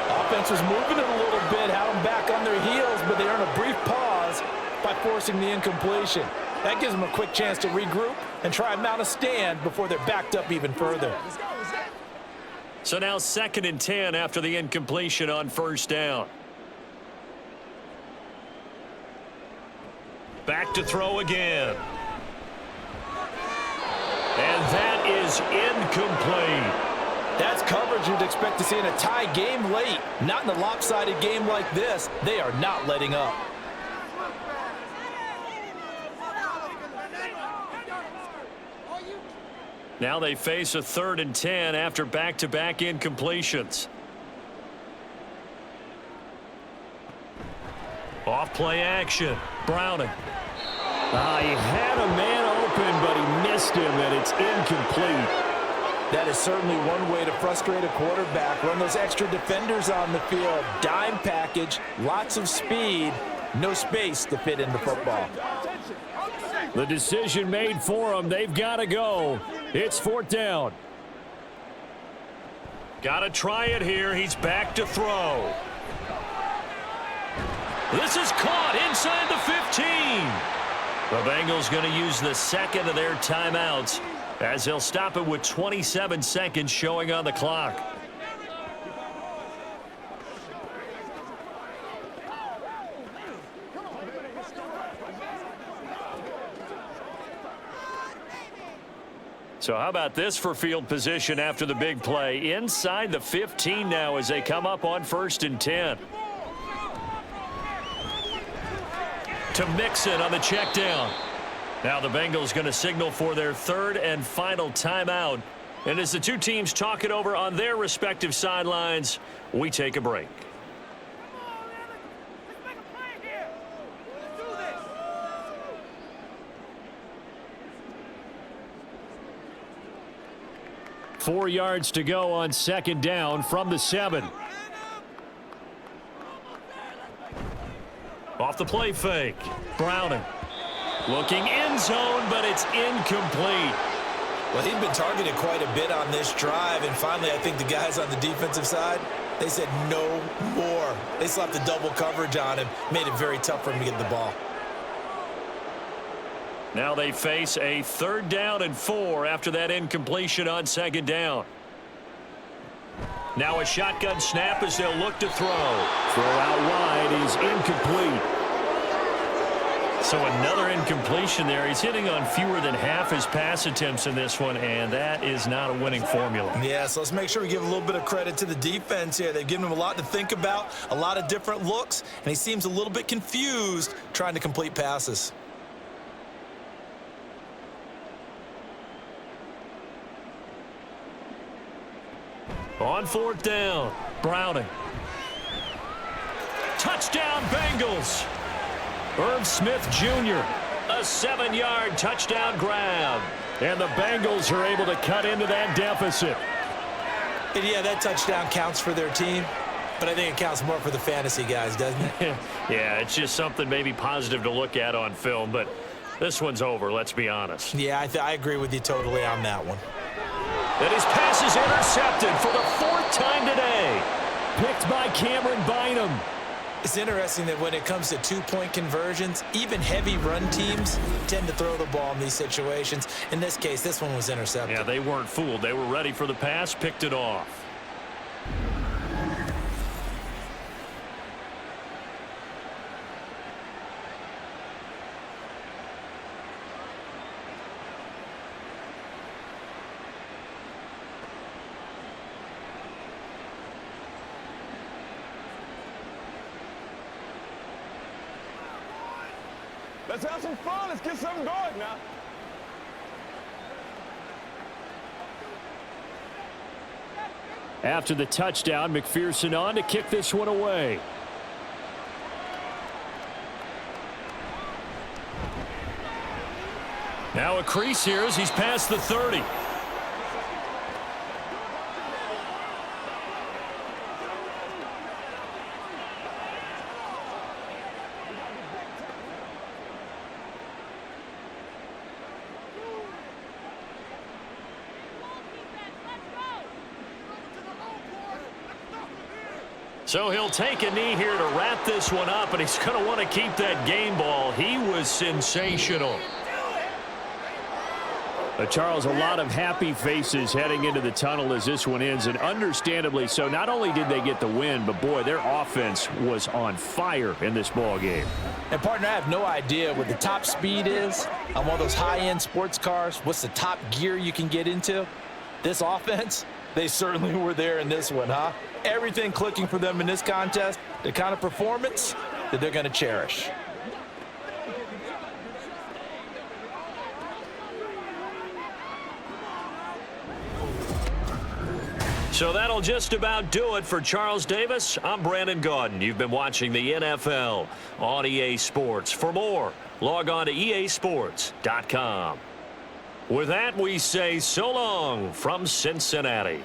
Offense was moving it a little bit, had them back on their heels, but they earn a brief pause by forcing the incompletion. That gives them a quick chance to regroup and try and mount a stand before they're backed up even further. So now 2nd and 10 after the incompletion on first down. Back to throw again. And that is incomplete. That's coverage you'd expect to see in a tie game late. Not in a lopsided game like this. They are not letting up. Now they face a 3rd and 10 after back-to-back incompletions. Off-play action. Browning. He had a man open, but he missed him, and it's incomplete. That is certainly one way to frustrate a quarterback. Run those extra defenders on the field. Dime package, lots of speed, no space to fit into football. The decision made for them. They've got to go. It's 4th down. Got to try it here. He's back to throw. This is caught inside the 15. The Bengals going to use the second of their timeouts as they'll stop it with 27 seconds showing on the clock. So how about this for field position after the big play? Inside the 15 now as they come up on 1st and 10. To Mixon on the check down. Now the Bengals going to signal for their 3rd and final timeout. And as the two teams talk it over on their respective sidelines, we take a break. Four yards to go on 2nd down from the 7. Off the play fake. Browning. Looking end zone, but it's incomplete. Well, he'd been targeted quite a bit on this drive, and finally I think the guys on the defensive side, they said no more. They slapped the double coverage on him, made it very tough for him to get the ball. Now they face a 3rd down and 4 after that incompletion on 2nd down. Now a shotgun snap as they'll look to throw. Throw out wide is incomplete. So another incompletion there. He's hitting on fewer than half his pass attempts in this one, and that is not a winning formula. Yeah, so let's make sure we give a little bit of credit to the defense here. They've given him a lot to think about, a lot of different looks, and he seems a little bit confused trying to complete passes. On 4th down, Browning. Touchdown, Bengals. Irv Smith Jr., a 7-yard touchdown grab. And the Bengals are able to cut into that deficit. And yeah, that touchdown counts for their team, but I think it counts more for the fantasy guys, doesn't it? Yeah, it's just something maybe positive to look at on film, but this one's over, let's be honest. Yeah, I agree with you totally on that one. And his pass is intercepted for the 4th time today. Picked by Cameron Bynum. It's interesting that when it comes to two-point conversions, even heavy run teams tend to throw the ball in these situations. In this case, this one was intercepted. Yeah, they weren't fooled. They were ready for the pass, picked it off. Let's have some fun. Let's get something going now. After the touchdown, McPherson on to kick this one away. Now a crease here as he's past the 30. So he'll take a knee here to wrap this one up, and he's going to want to keep that game ball. He was sensational. Charles, a lot of happy faces heading into the tunnel as this one ends, and understandably so. Not only did they get the win, but, boy, their offense was on fire in this ball game. And, partner, I have no idea what the top speed is on one of those high-end sports cars. What's the top gear you can get into? This offense, they certainly were there in this one, huh? Everything clicking for them in this contest, the kind of performance that they're going to cherish. So that'll just about do it for Charles Davis. I'm Brandon Gaudin. You've been watching the NFL on EA Sports. For more, log on to easports.com. With that, we say so long from Cincinnati.